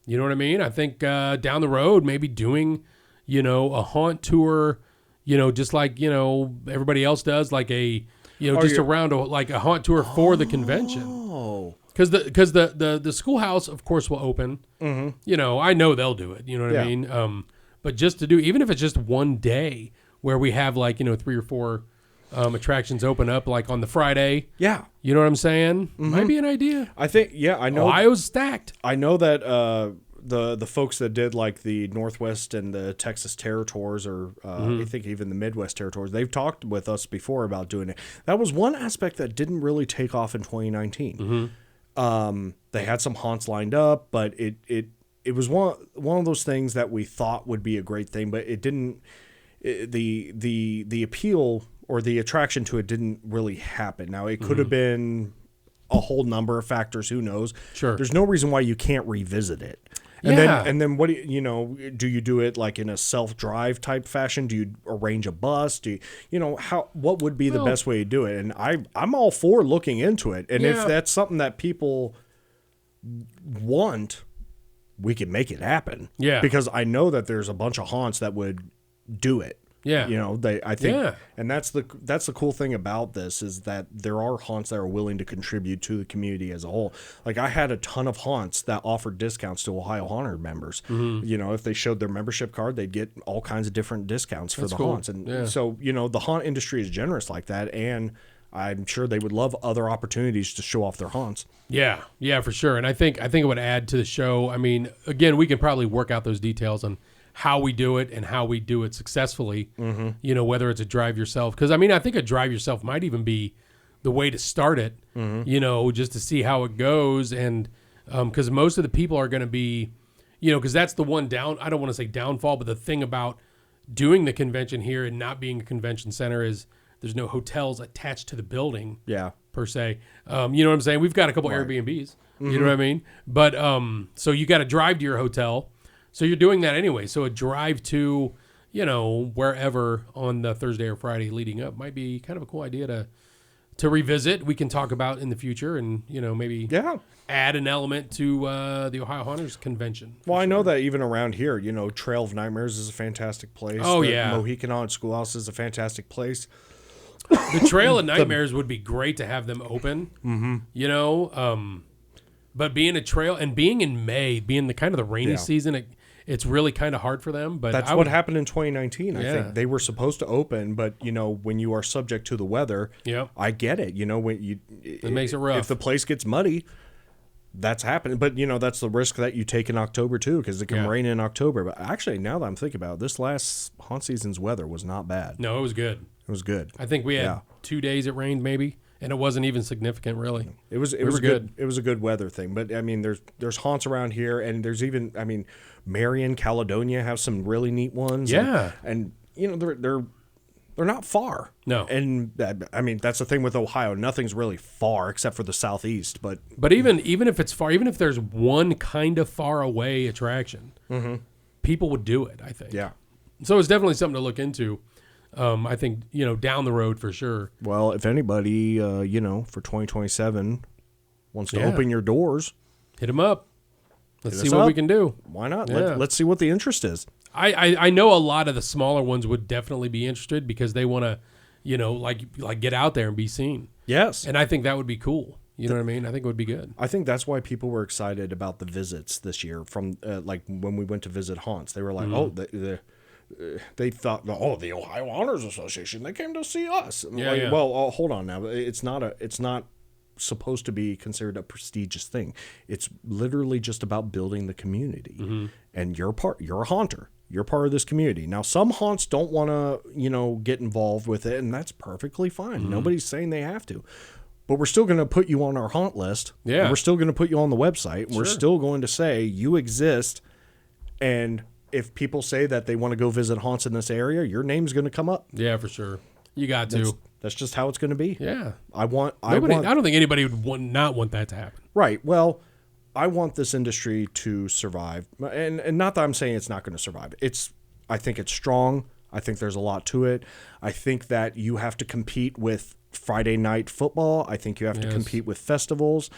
You know what I mean? I think down the road, maybe doing, a haunt tour, just like, everybody else does, like a, around a haunt tour for the convention. Oh. Because the schoolhouse, of course, will open. I know they'll do it. You know what I mean? But just to do, even if it's just one day where we have 3 or 4 attractions open up, like on the Friday. Yeah. You know what I'm saying? Might be an idea. I think, I know. Ohio's stacked. I know that the folks that did like the Northwest and the Texas Territories, or I think even the Midwest Territories, they've talked with us before about doing it. That was one aspect that didn't really take off in 2019. They had some haunts lined up, but it was one of those things that we thought would be a great thing, but it didn't. The appeal or the attraction to it didn't really happen. Now, it could have been a whole number of factors. Who knows? Sure. There's no reason why you can't revisit it. And then what do do you do it like in a self-drive type fashion? Do you arrange a bus? Do you what would be the best way to do it? And I'm all for looking into it. And if that's something that people want, we can make it happen. Yeah. Because I know that there's a bunch of haunts that would do it. Yeah. I think, and that's the cool thing about this is that there are haunts that are willing to contribute to the community as a whole. Like I had a ton of haunts that offered discounts to Ohio Haunter members. If they showed their membership card, they'd get all kinds of different discounts for the haunts. And so, the haunt industry is generous like that. And I'm sure they would love other opportunities to show off their haunts. Yeah, for sure. And I think it would add to the show. I mean, again, we can probably work out those details on how we do it and how we do it successfully, whether it's a drive yourself. Because, I mean, I think a drive yourself might even be the way to start it, just to see how it goes. And because most of the people are going to be, because that's the one I don't want to say downfall, but the thing about doing the convention here and not being a convention center is there's no hotels attached to the building per se. You know what I'm saying? We've got a couple Airbnbs, you know what I mean? But so you got to drive to your hotel. So you're doing that anyway. So a drive to, wherever on the Thursday or Friday leading up might be kind of a cool idea to revisit. We can talk about in the future and, maybe add an element to the Ohio Haunters convention. Well, I know that even around here, Trail of Nightmares is a fantastic place. Oh, the Mohican Haunted Schoolhouse is a fantastic place. The Trail of Nightmares would be great to have them open, but being a trail and being in May, being the kind of the rainy season, it's really kind of hard for them. But that's what happened in 2019. I think they were supposed to open, but when you are subject to the weather, I get it. When it makes it rough. If the place gets muddy, that's happening. But that's the risk that you take in October too, because it can rain in October. But actually, now that I'm thinking about it, this last haunt season's weather was not bad. No, it was good. It was good. I think we had 2 days it rained maybe. And it wasn't even significant, really. It was good. It was a good weather thing. But I mean, there's haunts around here, and there's even Marion, Caledonia have some really neat ones. Yeah, and they're not far. No, and I mean that's the thing with Ohio. Nothing's really far except for the southeast. But even if it's far, even if there's one kind of far away attraction, people would do it. I think. Yeah. So it's definitely something to look into. I think, down the road for sure. Well, if anybody, for 2027 wants to open your doors, hit them up. Let's see what we can do. Why not? Yeah. Let's see what the interest is. I know a lot of the smaller ones would definitely be interested because they want to, like get out there and be seen. Yes. And I think that would be cool. You know what I mean? I think it would be good. I think that's why people were excited about the visits this year from when we went to visit haunts. They were like, they thought, the Ohio Honors Association, they came to see us. Well, hold on now. It's not supposed to be considered a prestigious thing. It's literally just about building the community. And you're a haunter. You're part of this community. Now, some haunts don't want to, get involved with it, and that's perfectly fine. Nobody's saying they have to. But we're still going to put you on our haunt list. Yeah. And we're still going to put you on the website. Sure. We're still going to say you exist, and if people say that they want to go visit haunts in this area, your name's going to come up. Yeah, for sure. You got to. That's just how it's going to be. Yeah. I don't think anybody would not want that to happen. Right. Well, I want this industry to survive. And not that I'm saying it's not going to survive. I think it's strong. I think there's a lot to it. I think that you have to compete with Friday night football. I think you have to compete with festivals.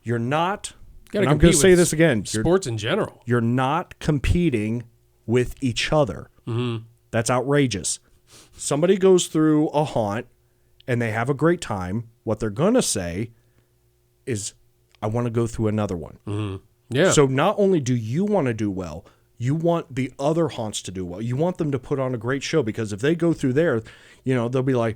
You're not... I'm going to say this again. Sports in general. You're not competing with each other. That's outrageous. Somebody goes through a haunt and they have a great time. What they're going to say is, I want to go through another one. Yeah. So not only do you want to do well, you want the other haunts to do well. You want them to put on a great show, because if they go through there, they'll be like,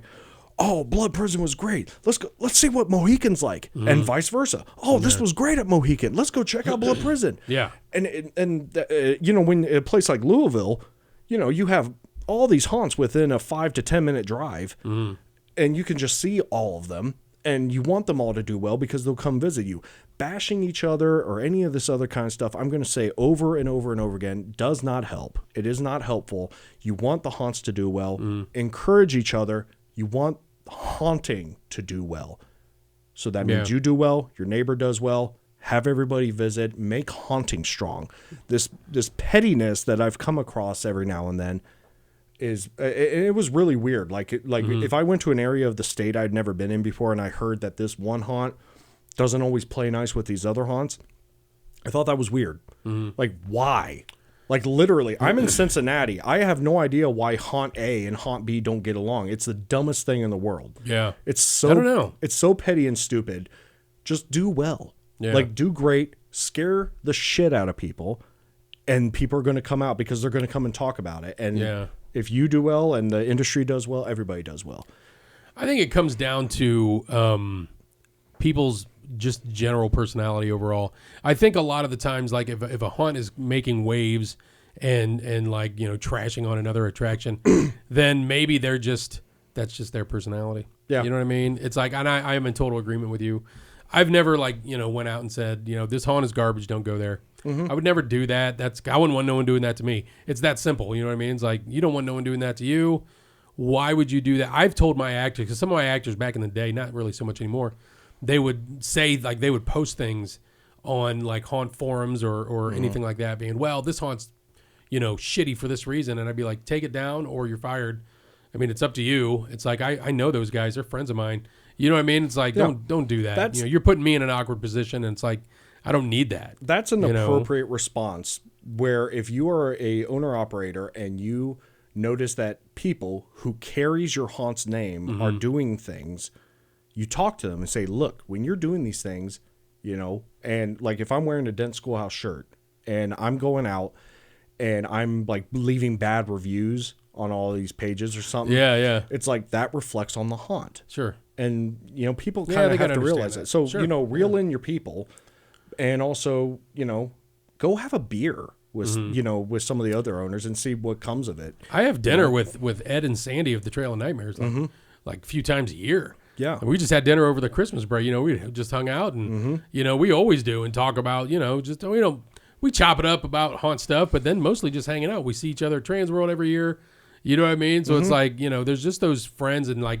oh, Blood Prison was great. Let's go. Let's see what Mohican's like, and vice versa. Oh, this was great at Mohican. Let's go check out Blood Prison. Yeah. And when a place like Louisville, you have all these haunts within a 5 to 10 minute drive, and you can just see all of them, and you want them all to do well because they'll come visit you. Bashing each other or any of this other kind of stuff, I'm going to say over and over and over again, does not help. It is not helpful. You want the haunts to do well. Encourage each other. You want haunting to do well. So that means you do well, your neighbor does well, have everybody visit, make haunting strong. This pettiness that I've come across every now and then is, it was really weird. Like if I went to an area of the state I'd never been in before and I heard that this one haunt doesn't always play nice with these other haunts, I thought that was weird. Like, why? Like, literally, I'm in Cincinnati. I have no idea why Haunt A and Haunt B don't get along. It's the dumbest thing in the world. Yeah. It's so, I don't know. It's so petty and stupid. Just do well. Yeah. Like, do great. Scare the shit out of people. And people are going to come out because they're going to come and talk about it. And if you do well and the industry does well, everybody does well. I think it comes down to people's just general personality overall. I think a lot of the times, like if a haunt is making waves and like, you know, trashing on another attraction, then maybe that's just their personality. Yeah. You know what I mean? It's like, and I am in total agreement with you. I've never, like, you know, went out and said, you know, this haunt is garbage, don't go there. I would never do that. I wouldn't want no one doing that to me. It's that simple. You know what I mean? It's like, you don't want no one doing that to you. Why would you do that? I've told my actors, because some of my actors back in the day, not really so much anymore, they would say, like, they would post things on, like, haunt forums or anything like that, being, well, this haunt's, you know, shitty for this reason. And I'd be like, take it down or you're fired. I mean, it's up to you. It's like, I know those guys. They're friends of mine. You know what I mean? It's like, don't do that. You know, you're putting me in an awkward position, and it's like, I don't need that. That's an appropriate response, where if you are a owner-operator and you notice that people who carries your haunt's name are doing things, you talk to them and say, look, when you're doing these things, you know, and like if I'm wearing a Dent Schoolhouse shirt and I'm going out and I'm like leaving bad reviews on all these pages or something. Yeah. It's like that reflects on the haunt. Sure. And, you know, people kind of have to realize it. So, you know, reel in your people and also, you know, go have a beer with, you know, with some of the other owners and see what comes of it. I have dinner with Ed and Sandy of the Trail of Nightmares like a few times a year. Yeah. And we just had dinner over the Christmas break. You know, we just hung out and, you know, we always do and talk about, you know, just, we chop it up about haunt stuff, but then mostly just hanging out. We see each other at Trans World every year. You know what I mean? So it's like, you know, there's just those friends, and like,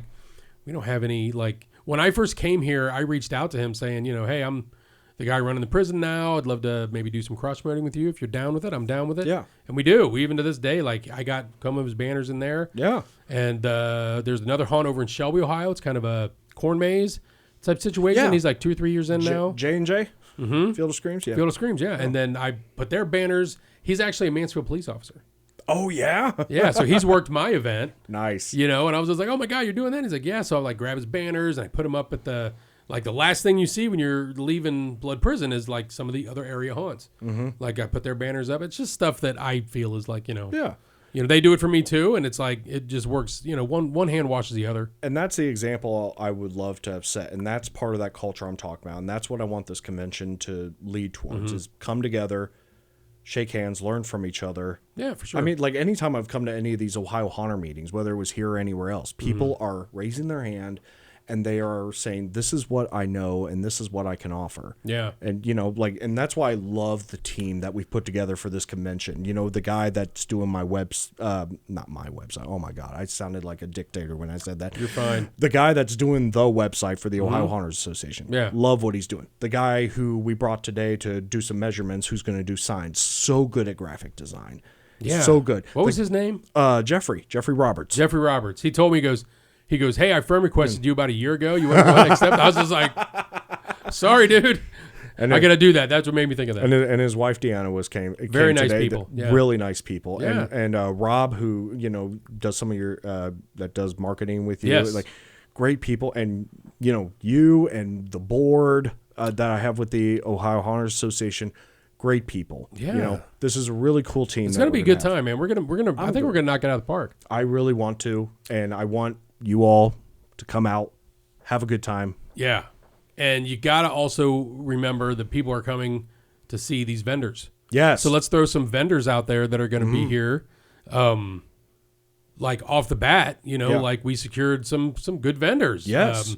we don't have any, like, when I first came here, I reached out to him saying, you know, hey, I'm the guy running the prison now. I'd love to maybe do some cross promoting with you. If you're down with it, I'm down with it. Yeah. And we do. We, even to this day, like, I got some of his banners in there. Yeah. And there's another haunt over in Shelby, Ohio. It's kind of a corn maze type situation. Yeah. He's like 2 or 3 years in now. J&J? Field of Screams? Yeah. Field of Screams, yeah. And then I put their banners. He's actually a Mansfield police officer. Oh, yeah? Yeah, so he's worked my event. Nice. You know, and I was just like, oh, my God, you're doing that? He's like, yeah. So I, like, grab his banners, and I put them up at the, like, the last thing you see when you're leaving Blood Prison is, like, some of the other area haunts. Like, I put their banners up. It's just stuff that I feel is, like, you know. Yeah. You know, they do it for me, too, and it's like, it just works. You know, one hand washes the other. And that's the example I would love to have set, and that's part of that culture I'm talking about, and that's what I want this convention to lead towards, is come together, shake hands, learn from each other. Yeah, for sure. I mean, like, anytime I've come to any of these Ohio Haunter meetings, whether it was here or anywhere else, people are raising their hand and they are saying, this is what I know and this is what I can offer. Yeah. And, you know, like, and that's why I love the team that we've put together for this convention. You know, the guy that's doing my not my website. Oh my God. I sounded like a dictator when I said that. You're fine. The guy that's doing the website for the Ohio Haunters Association. Yeah. Love what he's doing. The guy who we brought today to do some measurements, who's going to do signs. So good at graphic design. Yeah. So good. What was his name? Jeffrey Roberts. Jeffrey Roberts. He told me, he goes, hey, I friend requested you about a year ago. You wouldn't want to accept it. I was just like, sorry, dude. And I got to do that. That's what made me think of that. And his wife, Deanna, came very nice today. people. Yeah. Really nice people. Yeah. And Rob, who, you know, does some of your, that does marketing with you. Yes. Like, great people. And, you know, you and the board that I have with the Ohio Haunters Association, great people. Yeah. You know, this is a really cool team. It's going to be a good time, man. I think we're going to knock it out of the park. I really want to. And I want you all to come out, have a good time. Yeah. And you got to also remember that people are coming to see these vendors. Yes. So let's throw some vendors out there that are going to be here. Like off the bat, you know, like we secured some good vendors. Yes.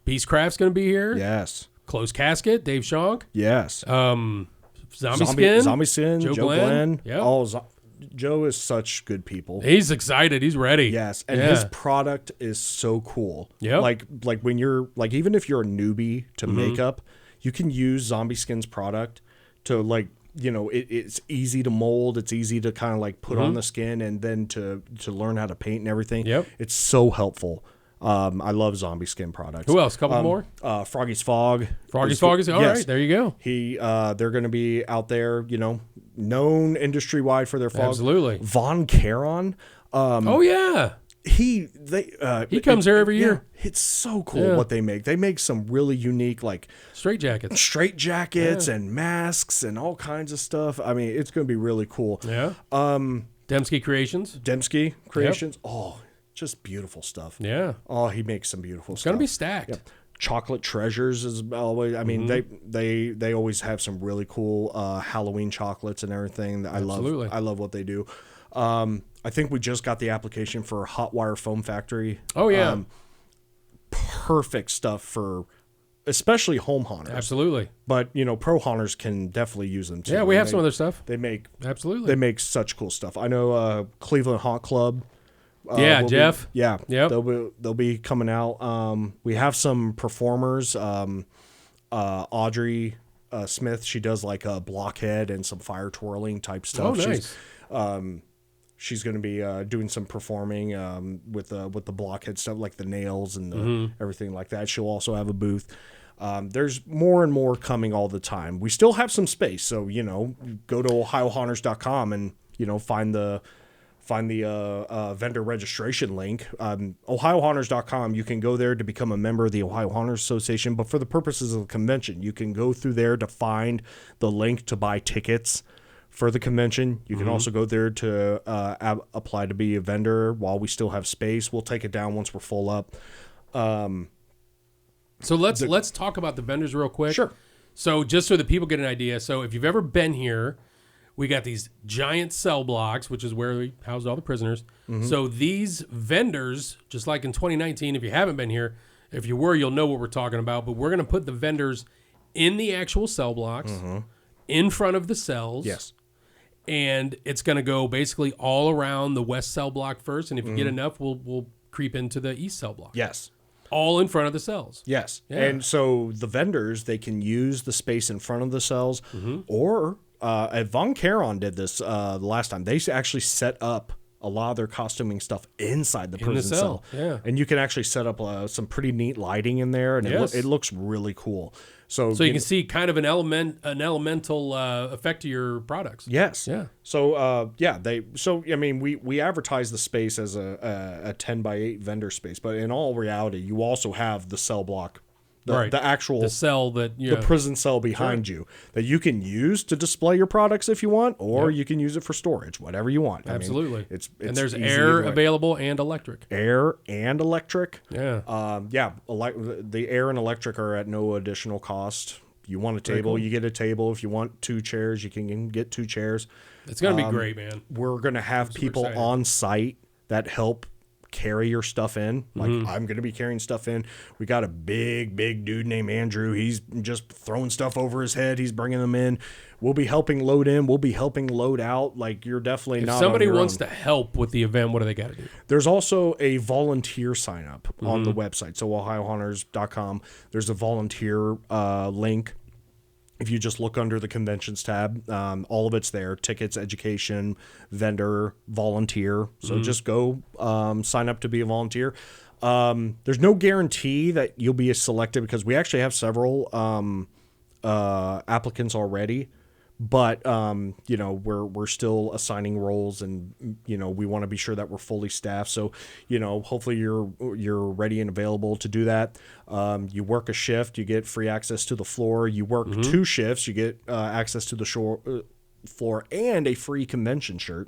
Beastcraft's going to be here. Yes. Closed Casket, Dave Shonk. Yes. Zombie Skin, Joe Glenn. Yep. All Joe is such good people. He's excited. He's ready. Yes, and his product is so cool. Yeah, like when you're like, even if you're a newbie to makeup, you can use Zombie Skin's product to like, you know, it's easy to mold. It's easy to kind of like put on the skin, and then to learn how to paint and everything. Yep, it's so helpful. I love Zombie Skin products. Who else? A couple more? Froggy's Fog. Froggy's Fog is all right. There you go. They're going to be out there, you know, known industry wide for their fog. Absolutely. Von Caron. Oh yeah. He comes here every year. It's so cool what they make. They make some really unique, like straight jackets and masks and all kinds of stuff. I mean, it's going to be really cool. Yeah. Dembski Creations. Yep. Oh, just beautiful stuff. Yeah. Oh, he makes some beautiful stuff. It's going to be stacked. Yep. Chocolate Treasures is always, I mean, they always have some really cool Halloween chocolates and everything. I love what they do. I think we just got the application for Hot Wire Foam Factory. Oh yeah. Perfect stuff for especially home haunters. Absolutely. But, you know, pro haunters can definitely use them too. Yeah, we have some other stuff. They make Absolutely. They make such cool stuff. I know Cleveland Haunt Club. Jeff. Yep. They'll be coming out. We have some performers. Audrey Smith, she does like a blockhead and some fire twirling type stuff. Oh, nice. She's going to be doing some performing with the blockhead stuff, like the nails and everything like that. She'll also have a booth. There's more and more coming all the time. We still have some space, so you know, go to ohiohaunters.com and you know find the vendor registration link. ohiohaunters.com. You can go there to become a member of the Ohio Haunters Association, but for the purposes of the convention, you can go through there to find the link to buy tickets for the convention. You can also go there to apply to be a vendor while we still have space. We'll take it down once we're full up. So let's talk about the vendors real quick. Sure. So just so that people get an idea. So if you've ever been here, we got these giant cell blocks, which is where we housed all the prisoners. So these vendors, just like in 2019, if you haven't been here, if you were, you'll know what we're talking about. But we're going to put the vendors in the actual cell blocks, in front of the cells. Yes. And it's going to go basically all around the west cell block first. And if you get enough, we'll creep into the east cell block. Yes. All in front of the cells. Yes. Yeah. And so the vendors, they can use the space in front of the cells, or Von Caron did this the last time. They actually set up a lot of their costuming stuff inside the prison cell. Yeah. And you can actually set up some pretty neat lighting in there, and it looks really cool. So you can see kind of an elemental effect to your products. Yes. Yeah. So I mean, we advertise the space as a 10 by 8 vendor space, but in all reality, you also have the cell block, the actual cell the prison cell behind you that you can use to display your products if you want, or you can use it for storage, whatever you want. Absolutely. I mean, it's and there's air available and electric. Air and electric. Yeah. The air and electric are at no additional cost. You want a table, you get a table. If you want 2 chairs, you can get 2 chairs. It's going to be great, man. We're going to have people on site that help carry your stuff in. Like I'm going to be carrying stuff in. We got a big dude named Andrew. He's just throwing stuff over his head. He's bringing them in. We'll be helping load in. We'll be helping load out. Like you're definitely not. If somebody on your wants own. to help with the event, what do they got to do? There's also a volunteer sign up on the website. So ohiohaunters.com. There's a volunteer link. If you just look under the conventions tab, all of it's there: tickets, education, vendor, volunteer. So just go sign up to be a volunteer. There's no guarantee that you'll be selected because we actually have several applicants already. But we're still assigning roles, and we want to be sure that we're fully staffed. So hopefully you're ready and available to do that. You work a shift, you get free access to the floor. You work 2 shifts, you get access to the floor and a free convention shirt.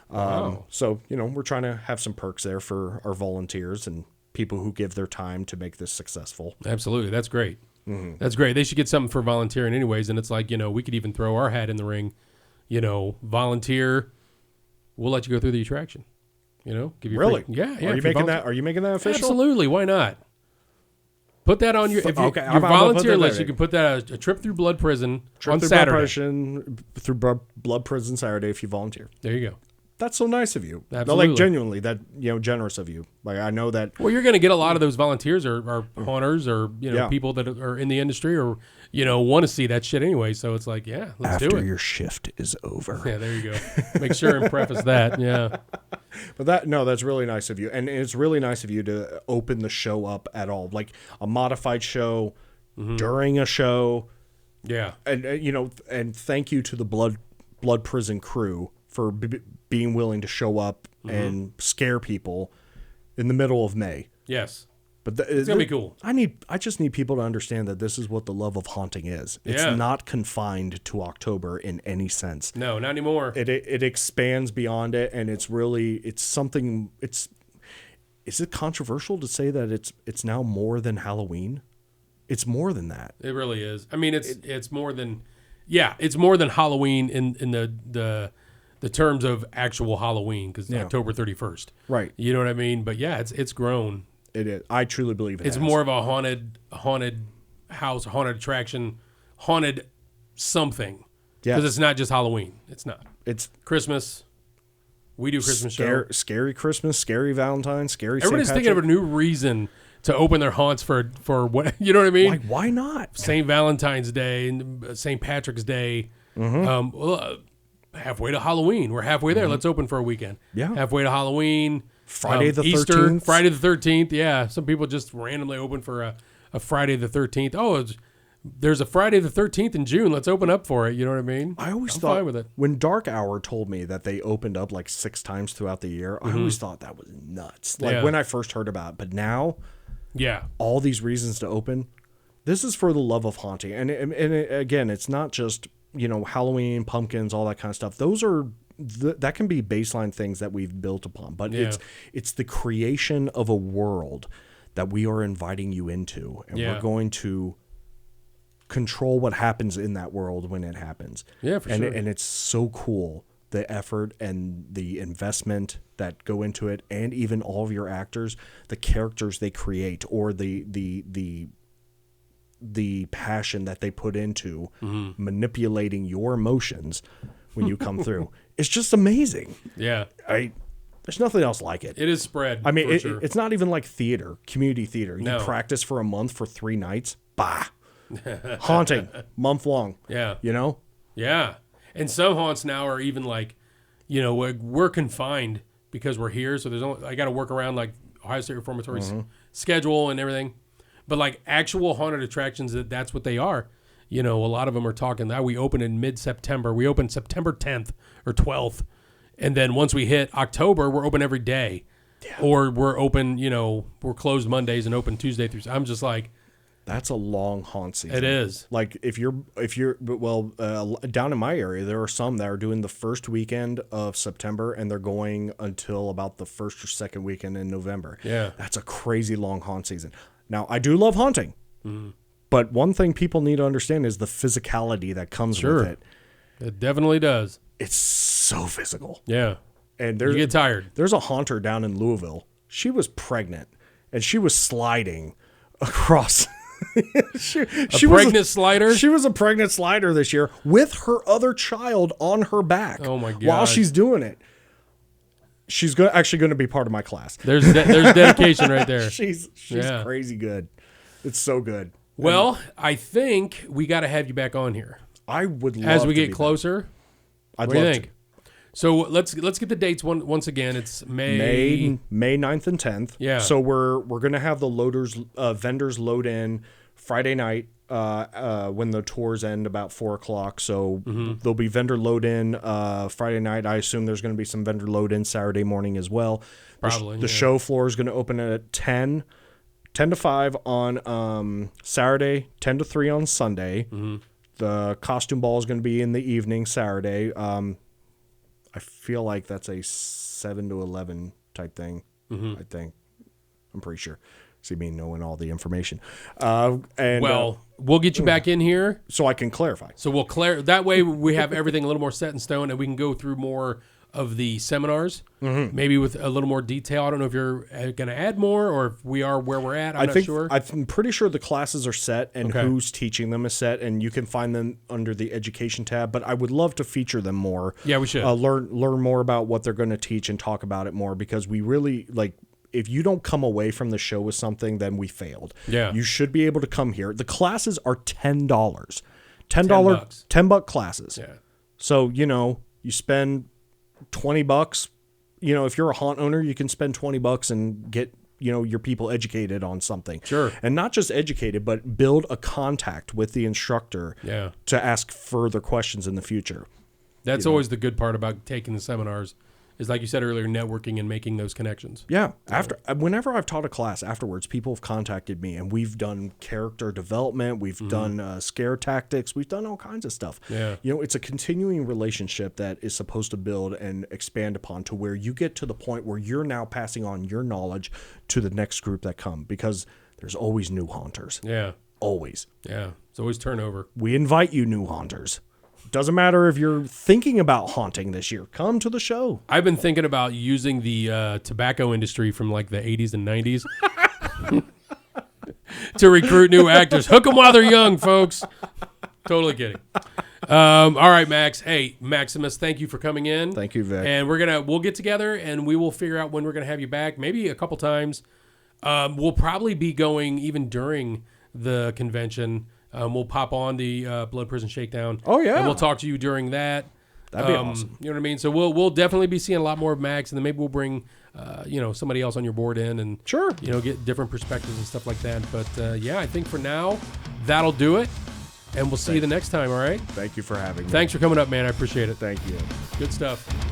Wow. So we're trying to have some perks there for our volunteers and people who give their time to make this successful. Absolutely, that's great. That's great. They should get something for volunteering anyways. And it's like, we could even throw our hat in the ring, volunteer. We'll let you go through the attraction, give you really? Free, yeah. Are you making that official? Absolutely. Why not? Put that on your, your volunteer list. You can put that a trip through Blood Prison on Saturday. Through Blood Prison Saturday if you volunteer. There you go. that's so nice of you. Absolutely. Like genuinely, that generous of you. Like I know that. Well, you're going to get a lot of those volunteers or hunters or people that are in the industry or want to see that shit anyway. So it's like, yeah, let's do it. After your shift is over. Yeah, there you go. Make sure and preface that. Yeah. But that's really nice of you, and it's really nice of you to open the show up at all, like a modified show during a show. Yeah, and and thank you to the Blood Prison crew for being willing to show up and scare people in the middle of May. Yes. But it's gonna be cool. I just need people to understand that this is what the love of haunting is. It's not confined to October in any sense. No, not anymore. It expands beyond it, and it's something. Is it controversial to say that it's now more than Halloween? It's more than that. It really is. I mean, it's more than, it's more than Halloween in the terms of actual Halloween because October 31st. Right. You know what I mean? But yeah, it's grown. It is. I truly believe it's more of a haunted house, haunted attraction, haunted something. Yeah. Because it's not just Halloween. It's not. It's Christmas. We do Christmas show. Scary Christmas, scary Valentine, scary Everybody's St. Patrick. thinking of a new reason to open their haunts for what, you know what I mean? Like, why not? St. Valentine's Day and St. Patrick's Day. Halfway to Halloween. We're halfway there. Let's open for a weekend. Yeah. Halfway to Halloween. Friday the Easter, 13th. Friday the 13th. Yeah. Some people just randomly open for a Friday the 13th. Oh, there's a Friday the 13th in June. Let's open up for it. You know what I mean? I'm thought fine with it. When Dark Hour told me that they opened up like 6 times throughout the year, I always thought that was nuts. Like when I first heard about it. But now, all these reasons to open. This is for the love of haunting. And again, it's not just, Halloween, pumpkins, all that kind of stuff. Those are that can be baseline things that we've built upon, but it's the creation of a world that we are inviting you into, and we're going to control what happens in that world when it happens. Yeah, for sure. And it's so cool, the effort and the investment that go into it, and even all of your actors, the characters they create, or the passion that they put into manipulating your emotions when you come through. It's just amazing. Yeah. There's nothing else like it. It is spread. I mean, it's not even like theater, community theater. You practice for a month for 3 nights. Bah. Haunting. Month long. Yeah. Yeah. And some haunts now are even like, we're confined because we're here. So I got to work around like Ohio State Reformatory's schedule and everything. But like actual haunted attractions, that's what they are. A lot of them are talking that we open in mid-September. We open September 10th or 12th. And then once we hit October, we're open every day. Yeah. Or we're open, we're closed Mondays and open Tuesday through. I'm just like, that's a long haunt season. It is. Like if you're down in my area, there are some that are doing the first weekend of September and they're going until about the first or second weekend in November. Yeah. That's a crazy long haunt season. Now, I do love haunting. But one thing people need to understand is the physicality that comes with it. It definitely does. It's so physical. Yeah. And you get tired. There's a haunter down in Louisville. She was pregnant and she was sliding across. she pregnant slider? She was a pregnant slider this year with her other child on her back. Oh my God. While she's doing it. She's actually going to be part of my class. There's dedication right there. She's crazy good. It's so good. Well, I think we got to have you back on here. I would love as we to get closer. I'd what do love you think? To. So let's get the dates once again. It's May 9th and 10th. Yeah. So we're gonna have the vendors load in Friday night when the tours end about 4:00. So there'll be vendor load in Friday night. I assume there's gonna be some vendor load in Saturday morning as well. Probably. The show floor is gonna open at 10 to 5 on Saturday, 10 to 3 on Sunday. The costume ball is going to be in the evening Saturday. I feel like that's a 7 to 11 type thing. I think. I'm pretty sure. See me knowing all the information. We'll get you back in here. So I can clarify. So we'll that way we have everything a little more set in stone and we can go through more of the seminars, maybe with a little more detail. I don't know if you're going to add more or if we are where we're at. I'm not sure. I'm pretty sure the classes are set and who's teaching them is set, and you can find them under the education tab. But I would love to feature them more. Yeah, we should. Learn more about what they're going to teach and talk about it more, because we really, like, if you don't come away from the show with something, then we failed. Yeah. You should be able to come here. The classes are $10. $10 classes. Yeah. So, you spend $20, if you're a haunt owner, you can spend $20 and get, your people educated on something. Sure. And not just educated, but build a contact with the instructor to ask further questions in the future. That's always the good part about taking the seminars is, like you said earlier, networking and making those connections. Yeah. Whenever I've taught a class afterwards, people have contacted me, and we've done character development. We've done scare tactics. We've done all kinds of stuff. Yeah. It's a continuing relationship that is supposed to build and expand upon to where you get to the point where you're now passing on your knowledge to the next group that come, because there's always new haunters. Yeah. Always. Yeah. It's always turnover. We invite you, new haunters. Doesn't matter if you're thinking about haunting this year. Come to the show. I've been thinking about using the tobacco industry from like the 80s and 90s to recruit new actors. Hook them while they're young, folks. Totally kidding. All right, Max. Hey, Maximus, thank you for coming in. Thank you, Vic. And we'll get together and we will figure out when we're going to have you back. Maybe a couple times. We'll probably be going even during the convention. We'll pop on the Blood Prison Shakedown. Oh, yeah. And we'll talk to you during that. That'd be awesome. You know what I mean? So we'll definitely be seeing a lot more of Max, and then maybe we'll bring somebody else on your board in and sure, get different perspectives and stuff like that. But I think for now that'll do it, and we'll see you the next time. All right. Thank you for having me. Thanks for coming up, man. I appreciate it. Thank you. Good stuff.